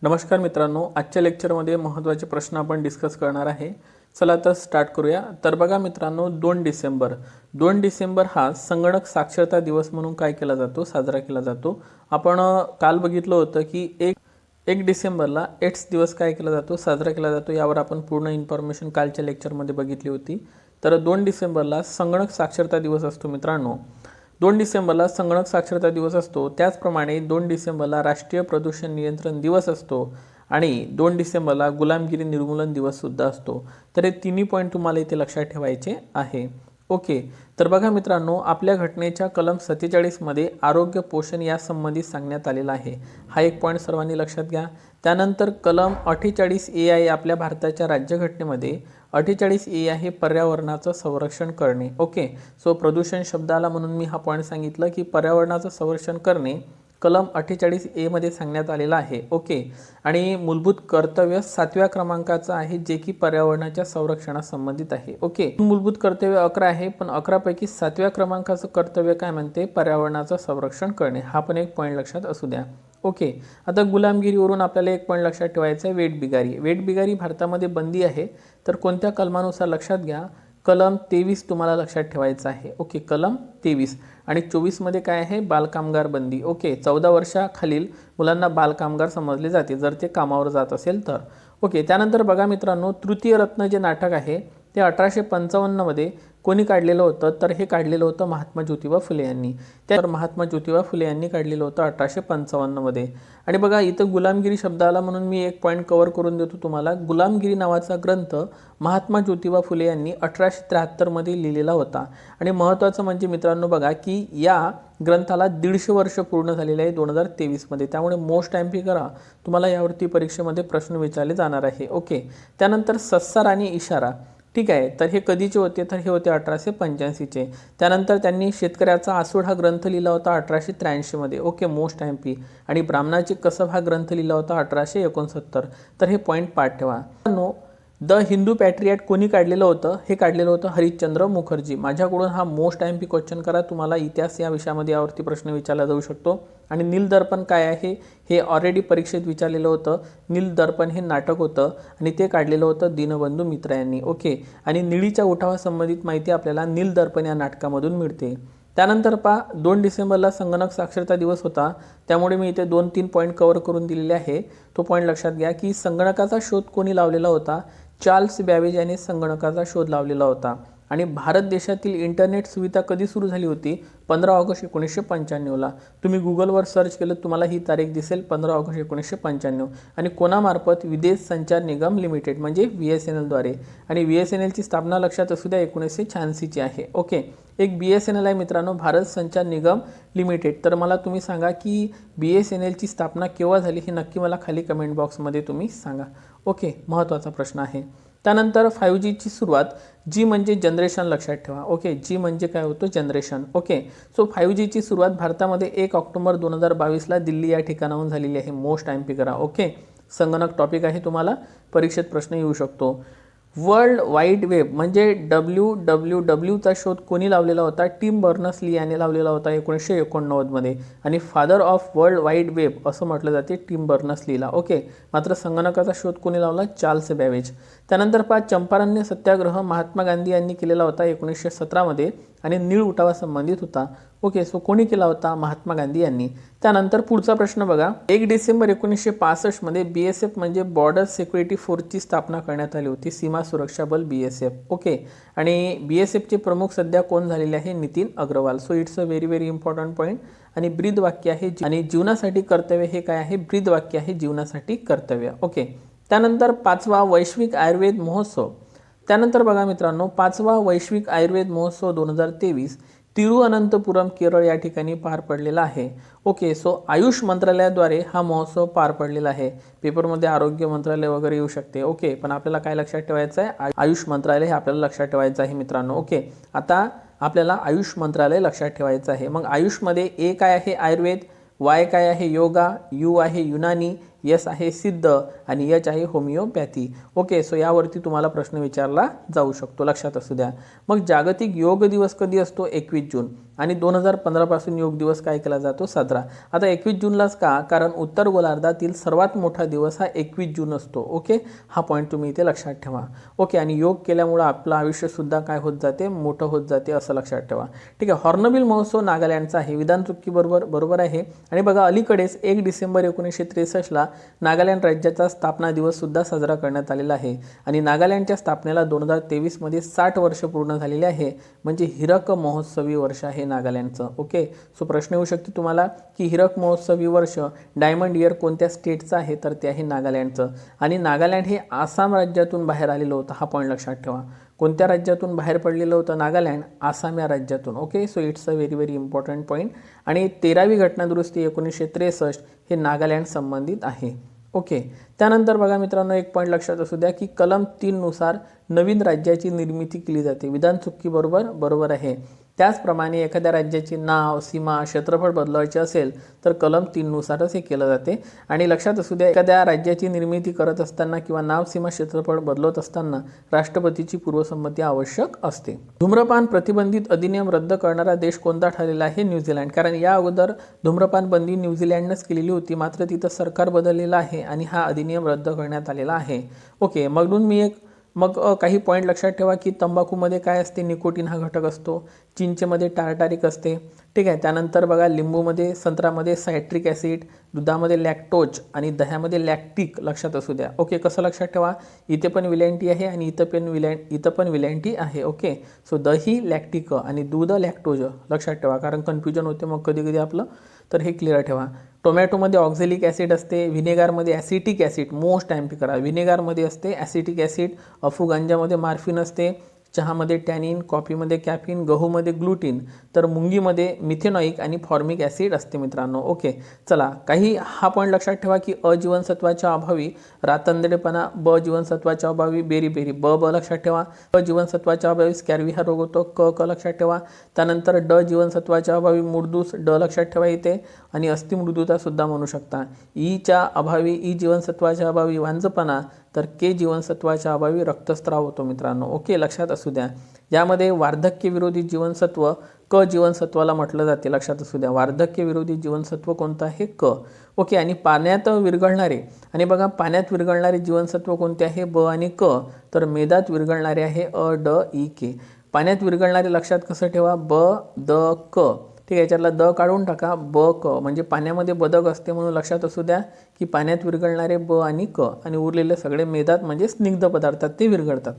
नमस्कार मित्रांनो, आजच्या लेक्चरमध्ये महत्त्वाचे प्रश्न आपण डिस्कस करणार आहे. चला तर स्टार्ट करूया. तर बघा मित्रांनो, 2 डिसेंबर हा संगणक साक्षरता दिवस म्हणून काय केला जातो, साजरा केला जातो. आपण काल बघितलं होतं की 1 डिसेंबरला एड्स दिवस काय केला जातो, साजरा केला जातो. यावर आपण पूर्ण इन्फॉर्मेशन कालच्या लेक्चरमध्ये बघितली होती. तर 2 डिसेंबरला संगणक साक्षरता दिवस असतो मित्रांनो. 2 डिसेंबरला संगणक साक्षरता दिवस असतो. त्याचप्रमाणे 2 डिसेंबरला राष्ट्रीय प्रदूषण नियंत्रण दिवस असतो आणि 2 डिसेंबरला गुलामगिरी निर्मूलन दिवससुद्धा असतो. तर हे तिन्ही पॉईंट तुम्हाला इथे लक्षात ठेवायचे आहे. ओके, तर बघा मित्रांनो, आपल्या घटनेच्या कलम 47मध्ये आरोग्य पोषण यासंबंधी सांगण्यात आलेला आहे. हा एक पॉईंट सर्वांनी लक्षात घ्या. त्यानंतर कलम 48A आहे आपल्या भारताच्या राज्यघटनेमध्ये. 48A आहे पर्यावरणाचं संरक्षण करणे. ओके, सो प्रदूषण शब्दाला म्हणून मी हा पॉईंट सांगितलं की पर्यावरणाचं संरक्षण करणे कलम 48A मध्ये सांगण्यात आलेला आहे. ओके, आणि मूलभूत कर्तव्य 7व्या क्रमांकाचं आहे, जे की पर्यावरणाच्या संरक्षणासंबंधित आहे. ओके, मूलभूत कर्तव्य 11 आहे, पण 11 पैकी 7व्या क्रमांकाचं कर्तव्य काय म्हणते, पर्यावरणाचं संरक्षण करणे. हा पण एक पॉईंट लक्षात असू द्या. ओके, आता गुलामगिरीवरून आपल्याला एक पॉईंट लक्षात ठेवायचा आहे, वेठबिगारी. वेठबिगारी भारतामध्ये बंदी आहे. तर कोणत्या कलमानुसार लक्षात घ्या, कलम 23 तुम्हाला लक्षात ठेवायचं आहे. ओके, कलम 23 आणि 24मध्ये काय आहे, बालकामगार बंदी. ओके, 14 वर्षाखालील मुलांना बालकामगार समजले जाते जर ते कामावर जात असेल तर. ओके, त्यानंतर बघा मित्रांनो, तृतीय रत्न जे नाटक आहे ते 1855मध्ये कोणी काढलेलं होतं, तर हे काढलेलं होतं महात्मा ज्योतिबा फुले यांनी. तर महात्मा ज्योतिबा फुले यांनी काढलेलं होतं 1855मध्ये. आणि बघा इथं गुलामगिरी शब्द आला म्हणून मी एक पॉईंट कव्हर करून देतो तुम्हाला. गुलामगिरी नावाचा ग्रंथ महात्मा ज्योतिबा फुले यांनी 1873मध्ये लिहिलेला होता. आणि महत्त्वाचं म्हणजे मित्रांनो बघा की या ग्रंथाला 150 वर्ष पूर्ण झालेले आहे 2023मध्ये. त्यामुळे मोस्ट एमपी करा, तुम्हाला यावरती परीक्षेमध्ये प्रश्न विचारले जाणार आहे. ओके, त्यानंतर सत्सार आणि इशारा. ठीक आहे, तर हे कधीचे होते, तर हे होते 1885चे. त्यानंतर त्यांनी शेतकऱ्याचा आसूड हा ग्रंथ लिहिला होता 1883मध्ये. Okay, most MP. आणि ब्राह्मणाची कसब हा ग्रंथ लिहिला होता 1869. तर हे पॉईंट पाठ ठेवा. द हिंदू पॅट्रियट कोणी काढलेलं होतं, हे काढलेलं होतं हरिश्चंद्र मुखर्जी. माझ्याकडून हा मोस्ट एमपी क्वेश्चन करा, तुम्हाला इतिहास या विषयामध्ये यावरती प्रश्न विचारला जाऊ शकतो. आणि नीलदर्पण काय आहे, हे ऑलरेडी परीक्षेत विचारलेलं होतं. नीलदर्पण हे नाटक होतं आणि ते काढलेलं होतं दीनबंधू मित्र यांनी. ओके, आणि निळीच्या उठावासंबंधित माहिती आपल्याला नीलदर्पण या नाटकामधून मिळते. त्यानंतर 2 डिसेंबरला संगणक साक्षरता दिवस होता, त्यामुळे मी इथे 2-3 पॉईंट कव्हर करून दिलेले आहे. तो पॉईंट लक्षात घ्या की संगणकाचा शोध कोणी लावलेला होता, चार्ल्स बॅबेज याने संगणकाचा शोध लावलेला होता. आणि भारत देशातील इंटरनेट सुविधा कधी सुरू झाली होती, 15 ऑगस्ट 1995ला. तुम्ही गुगलवर सर्च केलं तुम्हाला ही तारीख दिसेल, 15 ऑगस्ट 1995. आणि कोणामार्फत, विदेश संचार निगम लिमिटेड म्हणजे VSNLद्वारे. आणि VSNLची स्थापना लक्षात असू द्या 1986ची आहे. ओके, एक BSNL आहे मित्रांनो, भारत संचार निगम लिमिटेड. तर मला तुम्ही सांगा की BSNLची स्थापना केव्हा झाली, हे नक्की मला खाली कमेंट बॉक्समध्ये तुम्ही सांगा. ओके, महत्त्वाचा प्रश्न आहे. त्यानंतर 5Gची सुरुवात, जी म्हणजे जनरेशन लक्षात ठेवा. ओके, जी म्हणजे काय होतं, जनरेशन. ओके, सो 5Gची सुरुवात भारतामध्ये 1 ऑक्टोबर 2022ला दिल्ली या ठिकाणाहून झालेली आहे. मोस्ट एमपी करा. ओके, संगणक टॉपिक आहे, तुम्हाला परीक्षेत प्रश्न येऊ शकतो. वर्ल्ड वाईड वेब म्हणजे WWWचा शोध कोणी लावलेला होता, टिम बर्नर्स-ली याने लावलेला होता 1989मध्ये. आणि father of world wide web असं म्हटलं जाते टिम बर्नर्स-लीला. ओके, मात्र संगणकाचा शोध कोणी लावला, चार्ल्स बॅबेज. त्यानंतर चंपारण्य सत्याग्रह महात्मा गांधी यांनी केलेला होता 1917मध्ये आणि नीळ उठावासंबंधित होता. ओके, सो कोणी केला होता, महात्मा गांधी यांनी. त्यानंतर पुढचा प्रश्न बघा, 1 डिसेंबर 1965मध्ये BSF म्हणजे बॉर्डर सिक्युरिटी फोर्सची स्थापना करण्यात आली होती, सीमा सुरक्षा बल BSF. ओके, आणि BSFचे प्रमुख सध्या कोण झालेले आहे, Nitin Agarwal. So it's a very very important point. आणि ब्रीद वाक्य आहे, आणि जीवनासाठी कर्तव्य हे काय आहे, ब्रीद वाक्य आहे, जीवनासाठी कर्तव्य. ओके, त्यानंतर 5वा वैश्विक आयुर्वेद महोत्सव. त्यानंतर बघा मित्रांनो, 5वा वैश्विक आयुर्वेद महोत्सव 2023 तिरुअनंतपुरम केरळ या ठिकाणी पार पडलेला आहे. ओके, सो आयुष मंत्रालयाद्वारे हा महोत्सव पार पडलेला आहे. पेपरमध्ये आरोग्य मंत्रालय वगैरे येऊ शकते. ओके, पण आपल्याला काय लक्षात ठेवायचं आहे, आयुष मंत्रालय हे आपल्याला लक्षात ठेवायचं आहे मित्रांनो. ओके, आता आपल्याला आयुष मंत्रालय लक्षात ठेवायचं आहे. मग आयुषमध्ये A काय आहे, आयुर्वेद. Y काय आहे, योगा. U आहे युनानी. S आहे सिद्ध. आणि H आहे होमिओपॅथी. ओके, सो यावरती तुम्हाला प्रश्न विचारला जाऊ शकतो, लक्षात असू द्या. मग जागतिक योग दिवस कधी असतो, 21 जून. आणि 2015 पासून योग दिवस काय केला जातो साजरा. आता 21 जूनलाच का, कारण उत्तर गोलार्धातील सर्वात मोठा दिवस हा 21 जून असतो. ओके, हा पॉईंट तुम्ही इथे लक्षात ठेवा. ओके, आणि योग केल्यामुळे आपलं आयुष्यसुद्धा काय होत जाते, मोठं होत जाते असं लक्षात ठेवा. ठीक आहे, हॉर्नबिल महोत्सव नागालँडचा आहे. विधान चुकी बरोबर आहे. आणि बघा अलीकडेच 1 डिसेंबर 1963ला नागालँड राज्याचा स्थापना दिवस सुद्धा साजरा करण्यात आलेला आहे. आणि नागालँडच्या स्थापनेला 2023मध्ये 60 वर्ष पूर्ण झालेले आहे. म्हणजे हिरक महोत्सवी वर्ष आहे नागालँडचं. ओके, सो प्रश्न येऊ शकतो तुम्हाला की हिरक महोत्सवी वर्ष डायमंड इयर कोणत्या स्टेटचं आहे, तर ते आहे नागालँडचं. आणि नागालँड हे आसाम राज्यातून बाहेर आलेलं होतं, हा पॉईंट लक्षात ठेवा. कोणत्या राज्यातून बाहेर पडलेलं होतं नागालँड, आसाम या राज्यातून. Okay, so it's a very important point. आणि 13वी घटनादुरुस्ती 1963 हे नागालँड संबंधित आहे. ओके, त्यानंतर बघा मित्रांनो एक पॉईंट लक्षात असू द्या की कलम 3 नुसार नवीन राज्याची निर्मिती केली जाते. विधान चुकी बरोबर आहे. त्याचप्रमाणे एखाद्या राज्याचे नाव, सीमा, क्षेत्रफळ बदलायचे असेल तर कलम 3 नुसारच हे केलं जाते. आणि लक्षात असू द्या एखाद्या राज्याची निर्मिती करत असताना किंवा नाव, सीमा, क्षेत्रफळ बदलत असताना राष्ट्रपतीची पूर्वसंमती आवश्यक असते. धूम्रपान प्रतिबंधित अधिनियम रद्द करणारा देश कोणता ठरलेला आहे, न्यूझीलंड. कारण या अगोदर धूम्रपान बंदी न्यूझीलंडनंच केलेली होती, मात्र तिथं सरकार बदललेलं आहे आणि हा अधिनियम रद्द करण्यात आलेला आहे. ओके, मग काही पॉईंट लक्षात ठेवा की तंबाखूमध्ये काय असते, निकोटीन हा घटक असतो. चिंचेमध्ये टार्टारिक असते. ठीक आहे, त्यानंतर बघा लिंबूमध्ये, संत्र्यामध्ये सायट्रिक ॲसिड, दुधामध्ये लॅक्टोज आणि दह्यामध्ये लॅक्टिक. लक्षात असू द्या. ओके, कसं लक्षात ठेवा, इथे पण विलॅन्टी आहे आणि इथं पण विलॅन्टी आहे. ओके, सो दही लॅक्टिक आणि दूध लॅक्टोज लक्षात ठेवा, कारण कन्फ्युजन होते मग कधी आपलं, तर हे क्लिअर ठेवा. टोमॅटोमध्ये ऑक्झॅलिक ॲसिड असते. व्हिनेगारमध्ये ॲसिटिक ॲसिड, मोस्ट टाईम पी करा, व्हिनेगारमध्ये असते ॲसिटिक ॲसिड. अफूगांजामध्ये मार्फिन असते. चहामध्ये टॅनिन, कॉफीमध्ये कॅफिन, गहूमध्ये ग्लुटीन, तर मुंगीमध्ये मिथेनॉइक आणि फॉर्मिक ॲसिड असते मित्रांनो. ओके, चला काही हा पॉईंट लक्षात ठेवा की अ जीवनसत्वाच्या अभावी रातंधळेपणा, ब जीवनसत्वाच्या अभावी बेरी ब लक्षात ठेवा. क जीवनसत्वाच्या अभावी स्कॅर्वी हा रोग होतो, क लक्षात ठेवा. त्यानंतर ड जीवनसत्वाच्या अभावी मुरदूस, ड लक्षात ठेवा इथे. आणि अस्थिमृदुता सुद्धा म्हणू शकता. ईच्या अभावी, ई जीवनसत्वाच्या अभावी वांजपणा, तर के जीवनसत्वाच्या अभावी रक्तस्राव होतो मित्रांनो. ओके, लक्षात असू द्या. यामध्ये वार्धक्य विरोधी जीवनसत्व क जीवनसत्वाला म्हटलं जाते. लक्षात असू द्या, वार्धक्य विरोधी जीवनसत्व कोणतं आहे, क. ओके, आणि पाण्यात विरघळणारे, आणि बघा पाण्यात विरघळणारे जीवनसत्व कोणते आहे, ब आणि क, तर मेदात विरघळणारे आहे अ, ड, ई, के. पाण्यात विरघळणारे लक्षात कसं ठेवा, ब, द, क. ठीक आहे, याच्यातला द काढून टाका, ब, क, म्हणजे पाण्यामध्ये बदक असते म्हणून लक्षात असू द्या की पाण्यात विरघळणारे ब आणि क, आणि उरलेले सगळे मेदात म्हणजे स्निग्ध पदार्थात ते विरघळतात.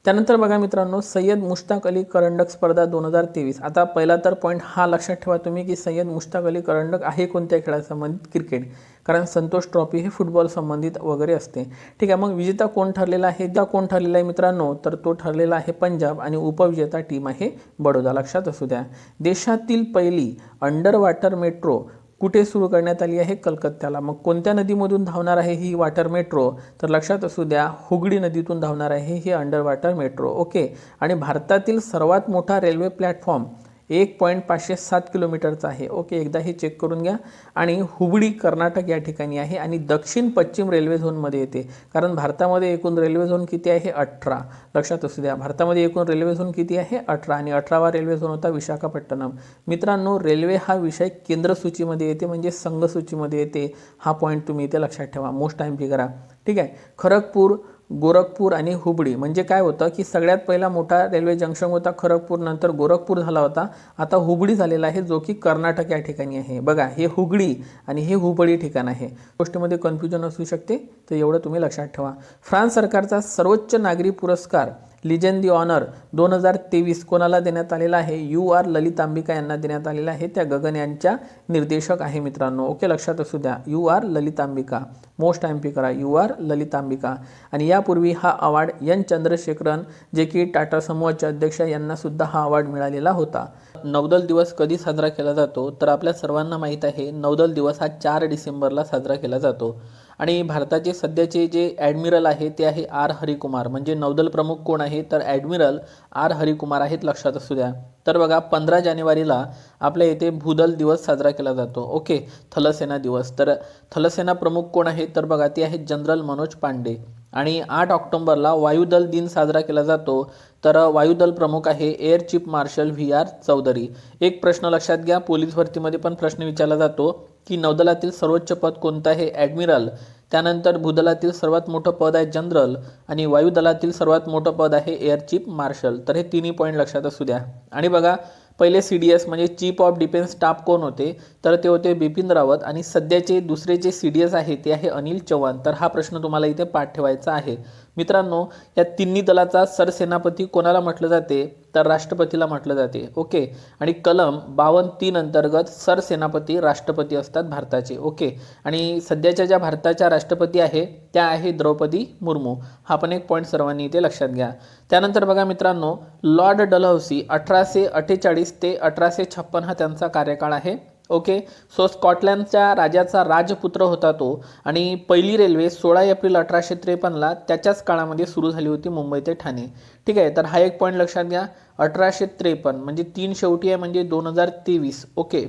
त्यानंतर बघा मित्रांनो सय्यद मुश्ताक अली करंडक स्पर्धा 2023. आता पहिला तर पॉईंट हा लक्षात ठेवा तुम्ही की सय्यद मुश्ताक अली करंडक आहे कोणत्या खेळासंबंधित, क्रिकेट. कारण संतोष ट्रॉफी हे फुटबॉल संबंधित वगैरे असते. ठीक आहे, मग विजेता कोण ठरलेला आहे मित्रांनो, तर तो ठरलेला आहे पंजाब आणि उपविजेता टीम आहे बडोदा. लक्षात असू द्या. देशातील पहिली अंडर वॉटर मेट्रो कुठे सुरू करण्यात आली आहे, कलकत्त्याला. मग कोणत्या नदीमधून धावणार आहे ही वॉटर मेट्रो, तर लक्षात असू द्या हुगळी नदीतून धावणार आहे ही अंडर वॉटर मेट्रो. ओके, आणि भारतातील सर्वात मोठा रेल्वे प्लॅटफॉर्म 1.507 किलोमीटरचा आहे. ओके, एकदा हे चेक करून घ्या. आणि हुबळी कर्नाटक या ठिकाणी आहे आणि दक्षिण पश्चिम रेल्वे झोनमध्ये येते. कारण भारतामध्ये एकूण रेल्वे झोन किती आहे, 18. लक्षात असू द्या, भारतामध्ये एकूण रेल्वे झोन किती आहे, 18, आणि 18वा रेल्वे झोन होता विशाखापट्टणम. मित्रांनो रेल्वे हा विषय केंद्र सूचीमध्ये येते, म्हणजे संघ सूचीमध्ये येते. हा पॉईंट तुम्ही इथे लक्षात ठेवा, मोस्ट टाईम पी करा. ठीक आहे, खरगपूर, गोरखपूर आणि हुबळी, म्हणजे काय होतं की सगळ्यात पहिला मोठा रेल्वे जंक्शन होता खरगपूर, नंतर गोरखपूर झाला होता, आता हुबळी झालेला आहे जो की कर्नाटक या ठिकाणी आहे. बघा हे हुगळी आणि हे हुबळी ठिकाण आहे. गोष्टीमध्ये कन्फ्युजन असू शकते, तर एवढं तुम्ही लक्षात ठेवा. फ्रान्स सरकारचा सर्वोच्च नागरी पुरस्कार लिजेंड दी ऑनर 2023 कोणाला देण्यात आलेला आहे, UR ललितांबिका यांना देण्यात आलेला आहे. त्या गगनयानच्या निर्देशक आहे मित्रांनो. ओके, लक्षात असू द्या UR ललितांबिका, मोस्ट टाईम पी करा, UR ललितांबिका. आणि यापूर्वी हा अवॉर्ड एन चंद्रशेखरन जे की टाटा समूहाचे अध्यक्ष यांना सुद्धा हा अवॉर्ड मिळालेला होता. नौदल दिवस कधी साजरा केला जातो, तर आपल्या सर्वांना माहीत आहे नौदल दिवस हा 4 डिसेंबरला साजरा केला जातो. आणि भारताचे सध्याचे जे ॲडमिरल आहे ते आहे आर हरिकुमार. म्हणजे नौदल प्रमुख कोण आहे, तर ॲडमिरल आर हरिकुमार आहेत. लक्षात असू द्या. तर बघा 15 जानेवारीला आपल्या इथे भूदल दिवस साजरा केला जातो. ओके, थलसेना दिवस. तर थलसेना प्रमुख कोण आहे, तर बघा ते आहेत जनरल मनोज पांडे. आणि 8 ऑक्टोबरला वायुदल दिन साजरा केला जातो, तर वायुदल प्रमुख आहे air chief marshal V R Chaudhari. एक प्रश्न लक्षात घ्या, पोलीस भरतीमध्ये पण प्रश्न विचारला जातो की नौदलातील सर्वोच्च पद कोणतं आहे, ॲडमिरल. त्यानंतर भूदलातील सर्वात मोठं पद आहे जनरल आणि वायुदलातील सर्वात मोठं पद आहे एअर चीफ मार्शल. तर हे तिन्ही पॉईंट लक्षात असू द्या. आणि बघा, पहिले CDS म्हणजे चीफ ऑफ डिफेन्स स्टाफ कोण होते, तर ते होते बिपिन रावत. आणि सध्याचे दुसरे जे CDS आहे ते आहे अनिल चौहान. तर हा प्रश्न तुम्हाला इथे पाठ ठेवायचा आहे. मित्रांनो, या तिन्ही दलाचा सरसेनापती कोणाला म्हटलं जाते, तर राष्ट्रपतीला म्हटलं जाते. ओके. आणि कलम 52(3) अंतर्गत सरसेनापती राष्ट्रपती असतात भारताचे. ओके. आणि सध्याच्या ज्या भारताच्या राष्ट्रपती आहे त्या आहे द्रौपदी मुर्मू. हा पण एक पॉईंट सर्वांनी इथे लक्षात घ्या. त्यानंतर बघा मित्रांनो, लॉर्ड डलहौसी 1848 ते 1856 हा त्यांचा कार्यकाळ आहे. ओके. सो स्कॉटलंडच्या राजाचा राजपुत्र होता तो. आणि पहिली रेल्वे 16 एप्रिल 1853ला त्याच्याच काळामध्ये सुरू झाली होती, मुंबई ते ठाणे. ठीक आहे. तर हा एक पॉईंट लक्षात घ्या. 1853 म्हणजे 3 शेवटी आहे म्हणजे 2023. ओके.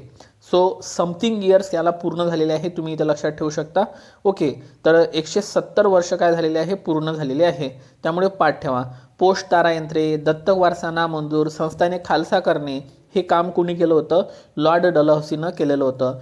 सो समथिंग इयर्स याला पूर्ण झालेले आहे, तुम्ही इथं लक्षात ठेवू शकता. ओके. तर 170 वर्ष काय झालेले आहे, पूर्ण झालेले आहे. त्यामुळे पाठ ठेवा. पोस्ट तारायंत्रे, दत्तक वारसा नामंजूर, संस्थाने खालसा करणे, हे काम कुणी केलं होतं, लॉर्ड डलहौसीनं केलेलं होतं.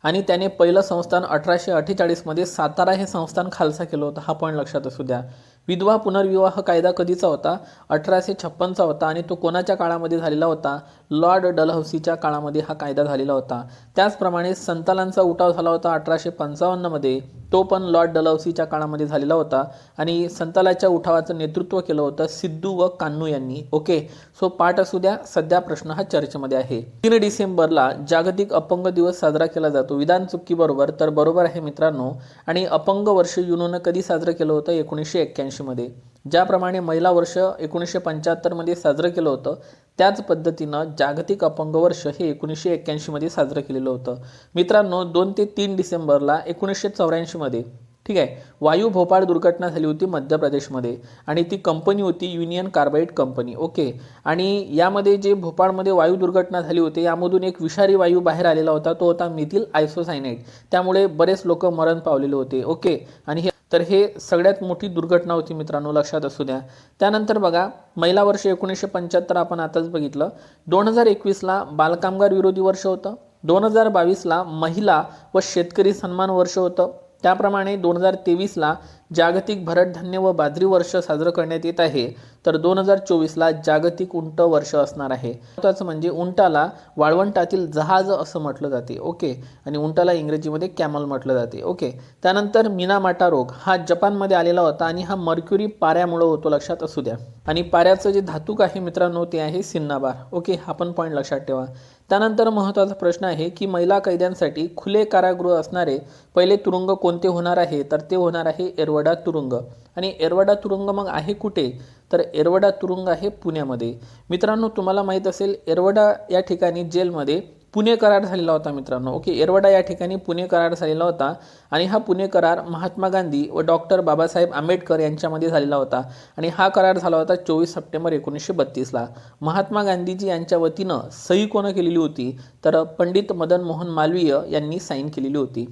आणि त्याने पहिलं संस्थान 1848 मध्ये सातारा हे संस्थान खालसा केलं होतं. हा पॉईंट लक्षात असू द्या. विधवा पुनर्विवाह कायदा कधीचा होता, 1856चा होता. आणि तो कोणाच्या काळामध्ये झालेला होता, लॉर्ड डलहौसीच्या काळामध्ये हा कायदा झालेला होता. त्याचप्रमाणे संतालांचा उठाव झाला होता 1855 मध्ये, तो पण लॉर्ड डलहौसीच्या काळामध्ये झालेला होता. आणि संतालाच्या उठावाचं नेतृत्व केलं होतं सिद्धू व कान्हू यांनी. ओके. सो पाठ असू द्या. सध्या प्रश्न हा चर्चेमध्ये आहे. 3 डिसेंबरला जागतिक अपंग दिवस साजरा केला जातो. विधान चुकी बरोबर, तर बरोबर आहे मित्रांनो. आणि अपंग वर्ष युनोनं कधी साजरं केलं होतं, 1981 मध्ये. ज्याप्रमाणे महिला वर्ष 1975 मध्ये साजरं केलं होतं, त्याच पद्धतीनं जागतिक अपंग वर्ष हे 1981 मध्ये साजरं केलेलं होतं. मित्रांनो, 2 ते 3 डिसेंबरला 1984 मध्ये, ठीक आहे, वायू भोपाळ दुर्घटना झाली होती मध्य प्रदेशमध्ये. आणि ती कंपनी होती युनियन कार्बाइड कंपनी. ओके. आणि यामध्ये जे भोपाळमध्ये वायू दुर्घटना झाली होती, यामधून एक विषारी वायू बाहेर आलेला होता, तो होता मिथिल आयसोसायनेट. त्यामुळे बरेच लोक मरण पावलेले होते. ओके. आणि हे सगळ्यात मोठी दुर्घटना होती मित्रांनो, लक्षात असू द्या. त्यानंतर बघा, महिला वर्ष 1975 आपण आताच बघितलं. 2021ला बालकामगार विरोधी वर्ष होतं. 2022ला महिला व शेतकरी सन्मान वर्ष होतं. त्याप्रमाणे 2023ला जागतिक भरडधान्य व बाजरी वर्ष साजरं करण्यात येत आहे. तर 2024ला जागतिक उंट वर्ष असणार आहे. महत्त्वाचं म्हणजे उंटाला वाळवंटातील जहाज असं म्हटलं जाते. ओके. आणि उंटाला इंग्रजीमध्ये कॅमल म्हटलं जाते. ओके. त्यानंतर मिनामाटा रोग हा जपानमध्ये आलेला होता आणि हा मर्क्युरी पाऱ्यामुळे होतो, लक्षात असू द्या. आणि पाऱ्याचं जे धातुक आहे मित्रांनो ते आहे सिन्नाबार. ओके. हा पण पॉईंट लक्षात ठेवा. त्यानंतर महत्त्वाचा प्रश्न आहे की महिला कैद्यांसाठी खुले कारागृह असणारे पहिले तुरुंग कोणते होणार आहे, तर ते होणार आहे येरवडा तुरुंग. आणि येरवडा तुरुंग मग आहे कुठे, तर येरवडा तुरुंग आहे पुण्यामध्ये. मित्रांनो, तुम्हाला माहीत असेल येरवडा या ठिकाणी जेलमध्ये पुणे करार झालेला होता मित्रांनो. ओके. येरवडा या ठिकाणी पुणे करार झालेला होता. आणि हा पुणे करार महात्मा गांधी व डॉक्टर बाबासाहेब आंबेडकर यांच्यामध्ये झालेला होता. आणि हा करार झाला होता 24 सप्टेंबर 1932ला. महात्मा गांधीजी यांच्या वतीनं सही कोण केलेली होती, तर पंडित मदन मोहन मालवीय यांनी साईन केलेली होती.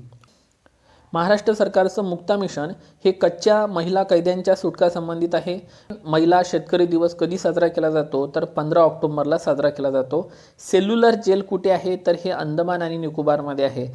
महाराष्ट्र सरकारचं मुक्ता मिशन हे कच्च्या महिला कैद्यांच्या सुटका संबंधित आहे. महिला शेतकरी दिवस कधी साजरा केला जातो, तर 15 ऑक्टोबरला साजरा केला जातो. सेल्युलर जेल कुठे आहे, तर हे अंदमान आणि निकोबारमध्ये आहे.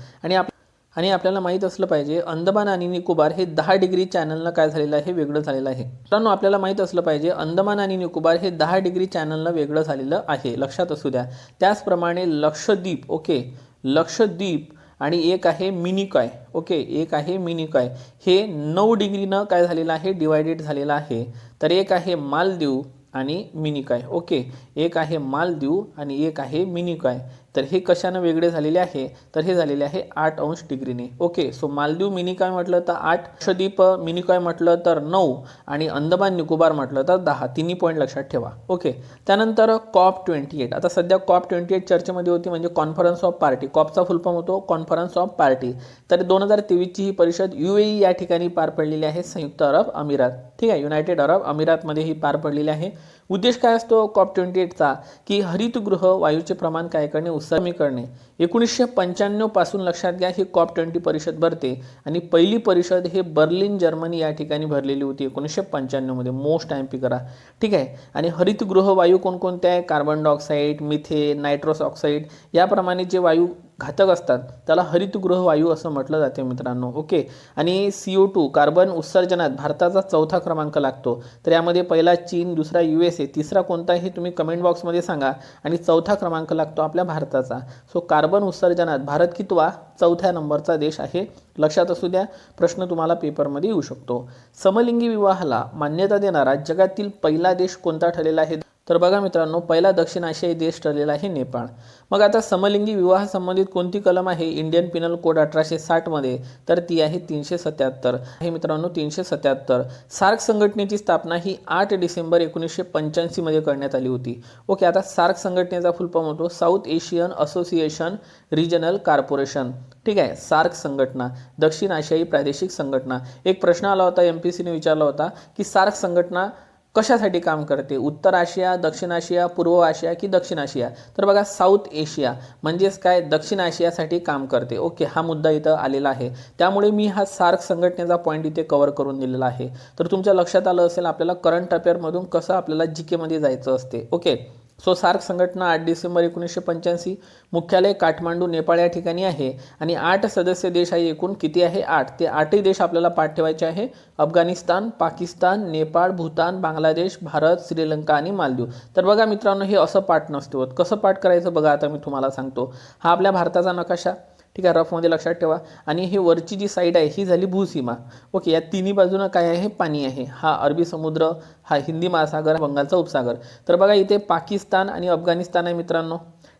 आणि आपल्याला माहीत असलं पाहिजे, अंदमान आणि निकोबार हे 10 डिग्री चॅनलनं काय झालेलं आहे, वेगळं झालेलं आहे. मित्रांनो, आपल्याला माहीत असलं पाहिजे, अंदमान आणि निकोबार हे 10 डिग्री चॅनलनं वेगळं झालेलं आहे, लक्षात असू द्या. त्याचप्रमाणे लक्षद्वीप, ओके, लक्षद्वीप आणि एक आहे मिनिकॉय. ओके. एक आहे मिनिकॉय, हे 9 डिग्रीनं काय झालेलं आहे, डिवायडेड झालेलं आहे. तर एक आहे मालदीव आणि मिनिकॉय. ओके. एक आहे मालदीव आणि एक आहे मिनिकॉय. तर हे कशानं वेगळे झालेले आहे, तर हे झालेले आहे 8 अंश डिग्रीने. ओके. सो मालदीव मिनिकॉय म्हटलं तर 8, लक्षद्वीप मिनिकॉय म्हटलं तर 9 आणि अंदमान निकोबार म्हटलं तर 10. तिन्ही पॉईंट लक्षात ठेवा. ओके. त्यानंतर COP28. आता सध्या COP28 चर्चेमध्ये होती, म्हणजे कॉन्फरन्स ऑफ पार्टी. कॉपचा फुल फॉर्म होतो कॉन्फरन्स ऑफ पार्टी. तर 2023ची ही परिषद UAE या ठिकाणी पार पडलेली आहे, संयुक्त अरब अमिरात. ठीक आहे, युनायटेड अरब अमिरातमध्ये ही पार पडलेली आहे. उद्देश काय असतो COP28चा की हरितगृह वायूचे प्रमाण काय करणे, उत्सर्जन कमी करणे. 1995 पासून लक्षात घ्या ही COP20 परिषद भरते आणि पहिली परिषद हे बर्लिन जर्मनी या ठिकाणी भरलेली होती 1995 मध्ये. मोस्ट टाइम करा, ठीक आहे. आणि हरितगृह वायू कोणकोणते आहे, carbon dioxide, methane, nitrous oxide याप्रमाणे जे वायू घातक असतात त्याला हरितगृह वायू असं म्हटलं जाते मित्रांनो. ओके. आणि CO2 कार्बन उत्सर्जनात भारताचा 4था क्रमांक लागतो. तर यामध्ये पहिला चीन, दुसरा USA, तिसरा कोणता हे तुम्ही कमेंट बॉक्समध्ये सांगा. आणि 4था क्रमांक लागतो आपल्या भारताचा. सो कार्बन उत्सर्जनात भारत कितवा, 4थ्या नंबरचा देश आहे. लक्षात असू द्या, प्रश्न तुम्हाला पेपरमध्ये येऊ शकतो. समलिंगी विवाहाला मान्यता देणारा जगातील पहिला देश कोणता ठरलेला आहे, तर बघा मित्रांनो पहिला दक्षिण आशियाई देश ठरलेला आहे नेपाळ. मग आता समलिंगी विवाह संबंधित कोणती कलम आहे इंडियन पिनल कोड 1860 मध्ये, तर ती आहे 377 आहे मित्रांनो, 377. सार्क संघटनेची स्थापना ही 8 डिसेंबर 1985 मध्ये करण्यात आली होती. ओके. आता सार्क संघटनेचा फुल फॉर्म होतो south Asian association regional corporation, ठीक आहे. सार्क संघटना, दक्षिण आशियाई प्रादेशिक संघटना. एक प्रश्न आला होता MPSCने विचारला होता की सार्क संघटना कशासाठी काम करते, उत्तर आशिया, दक्षिण आशिया, पूर्व आशिया की दक्षिण आशिया, तर बघा साऊथ एशिया म्हणजेच काय, दक्षिण आशियासाठी काम करते. ओके. हा मुद्दा इथं आलेला आहे, त्यामुळे मी हा सार्क संघटनेचा पॉईंट इथे कव्हर करून दिलेला आहे. तर तुमच्या लक्षात आलं असेल आपल्याला करंट अफेअरमधून कसं आपल्याला GK मध्ये जायचं असते. ओके. सो सार्क संघटना 8 डिसेंबर 1985, मुख्यालय काठमांडू नेपाळ या ठिकाणी आहे. आणि 8 सदस्य देश आहे, एकूण किती आहे 8. ते 8ही देश आपल्याला पाठ ठेवायचे आहे. अफगाणिस्तान, पाकिस्तान, नेपाळ, भूतान, बांगलादेश, भारत, श्रीलंका आणि मालदीव. तर बघा मित्रांनो हे असं पाठ नसते होत. कसं पाठ करायचं बघा, आता मी तुम्हाला सांगतो. हा आपल्या भारताचा नकाशा, ठीक आहे, रफमध्ये लक्षात ठेवा. आणि ही वरची जी साईड आहे ही झाली भूसीमा. ओके. या तिन्ही बाजूनं काय आहे, पाणी आहे. हा अरबी समुद्र, हा हिंदी महासागर, बंगालचा उपसागर. तर बघा इथे पाकिस्तान आणि अफगाणिस्तान आहे मित्रांनो,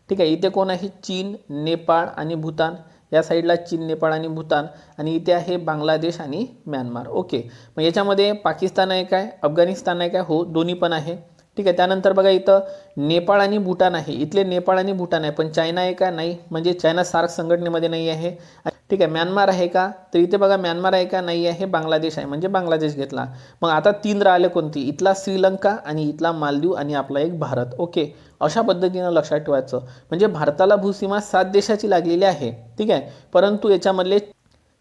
ठीक आहे. इथे कोण आहे, चीन, नेपाळ आणि भूतान. या साईडला चीन, नेपाळ आणि भूतान. आणि इथे आहे बांगलादेश आणि म्यानमार. ओके. मग याच्यामध्ये पाकिस्तान आहे काय, अफगाणिस्तान आहे काय, हो दोन्ही पण आहे, ठीक आहे. त्यानंतर बघा इथं नेपाळ आणि भूटान आहे. इथले नेपाळ आणि भूटान आहे, पण चायना आहे का, नाही, म्हणजे चायना सार्क संघटनेमध्ये नाही आहे, ठीक आहे. म्यानमार आहे का, तर इथे बघा म्यानमार आहे का, नाही आहे. बांगलादेश आहे, म्हणजे बांगलादेश घेतला. मग आता 3 राहिले कोणती, इथला श्रीलंका आणि इथला मालदीव आणि आपला एक भारत. ओके. अशा पद्धतीनं लक्षात ठेवायचं. म्हणजे भारताला भूसीमा 7 देशाची लागलेली आहे, ठीक आहे. परंतु याच्यामधले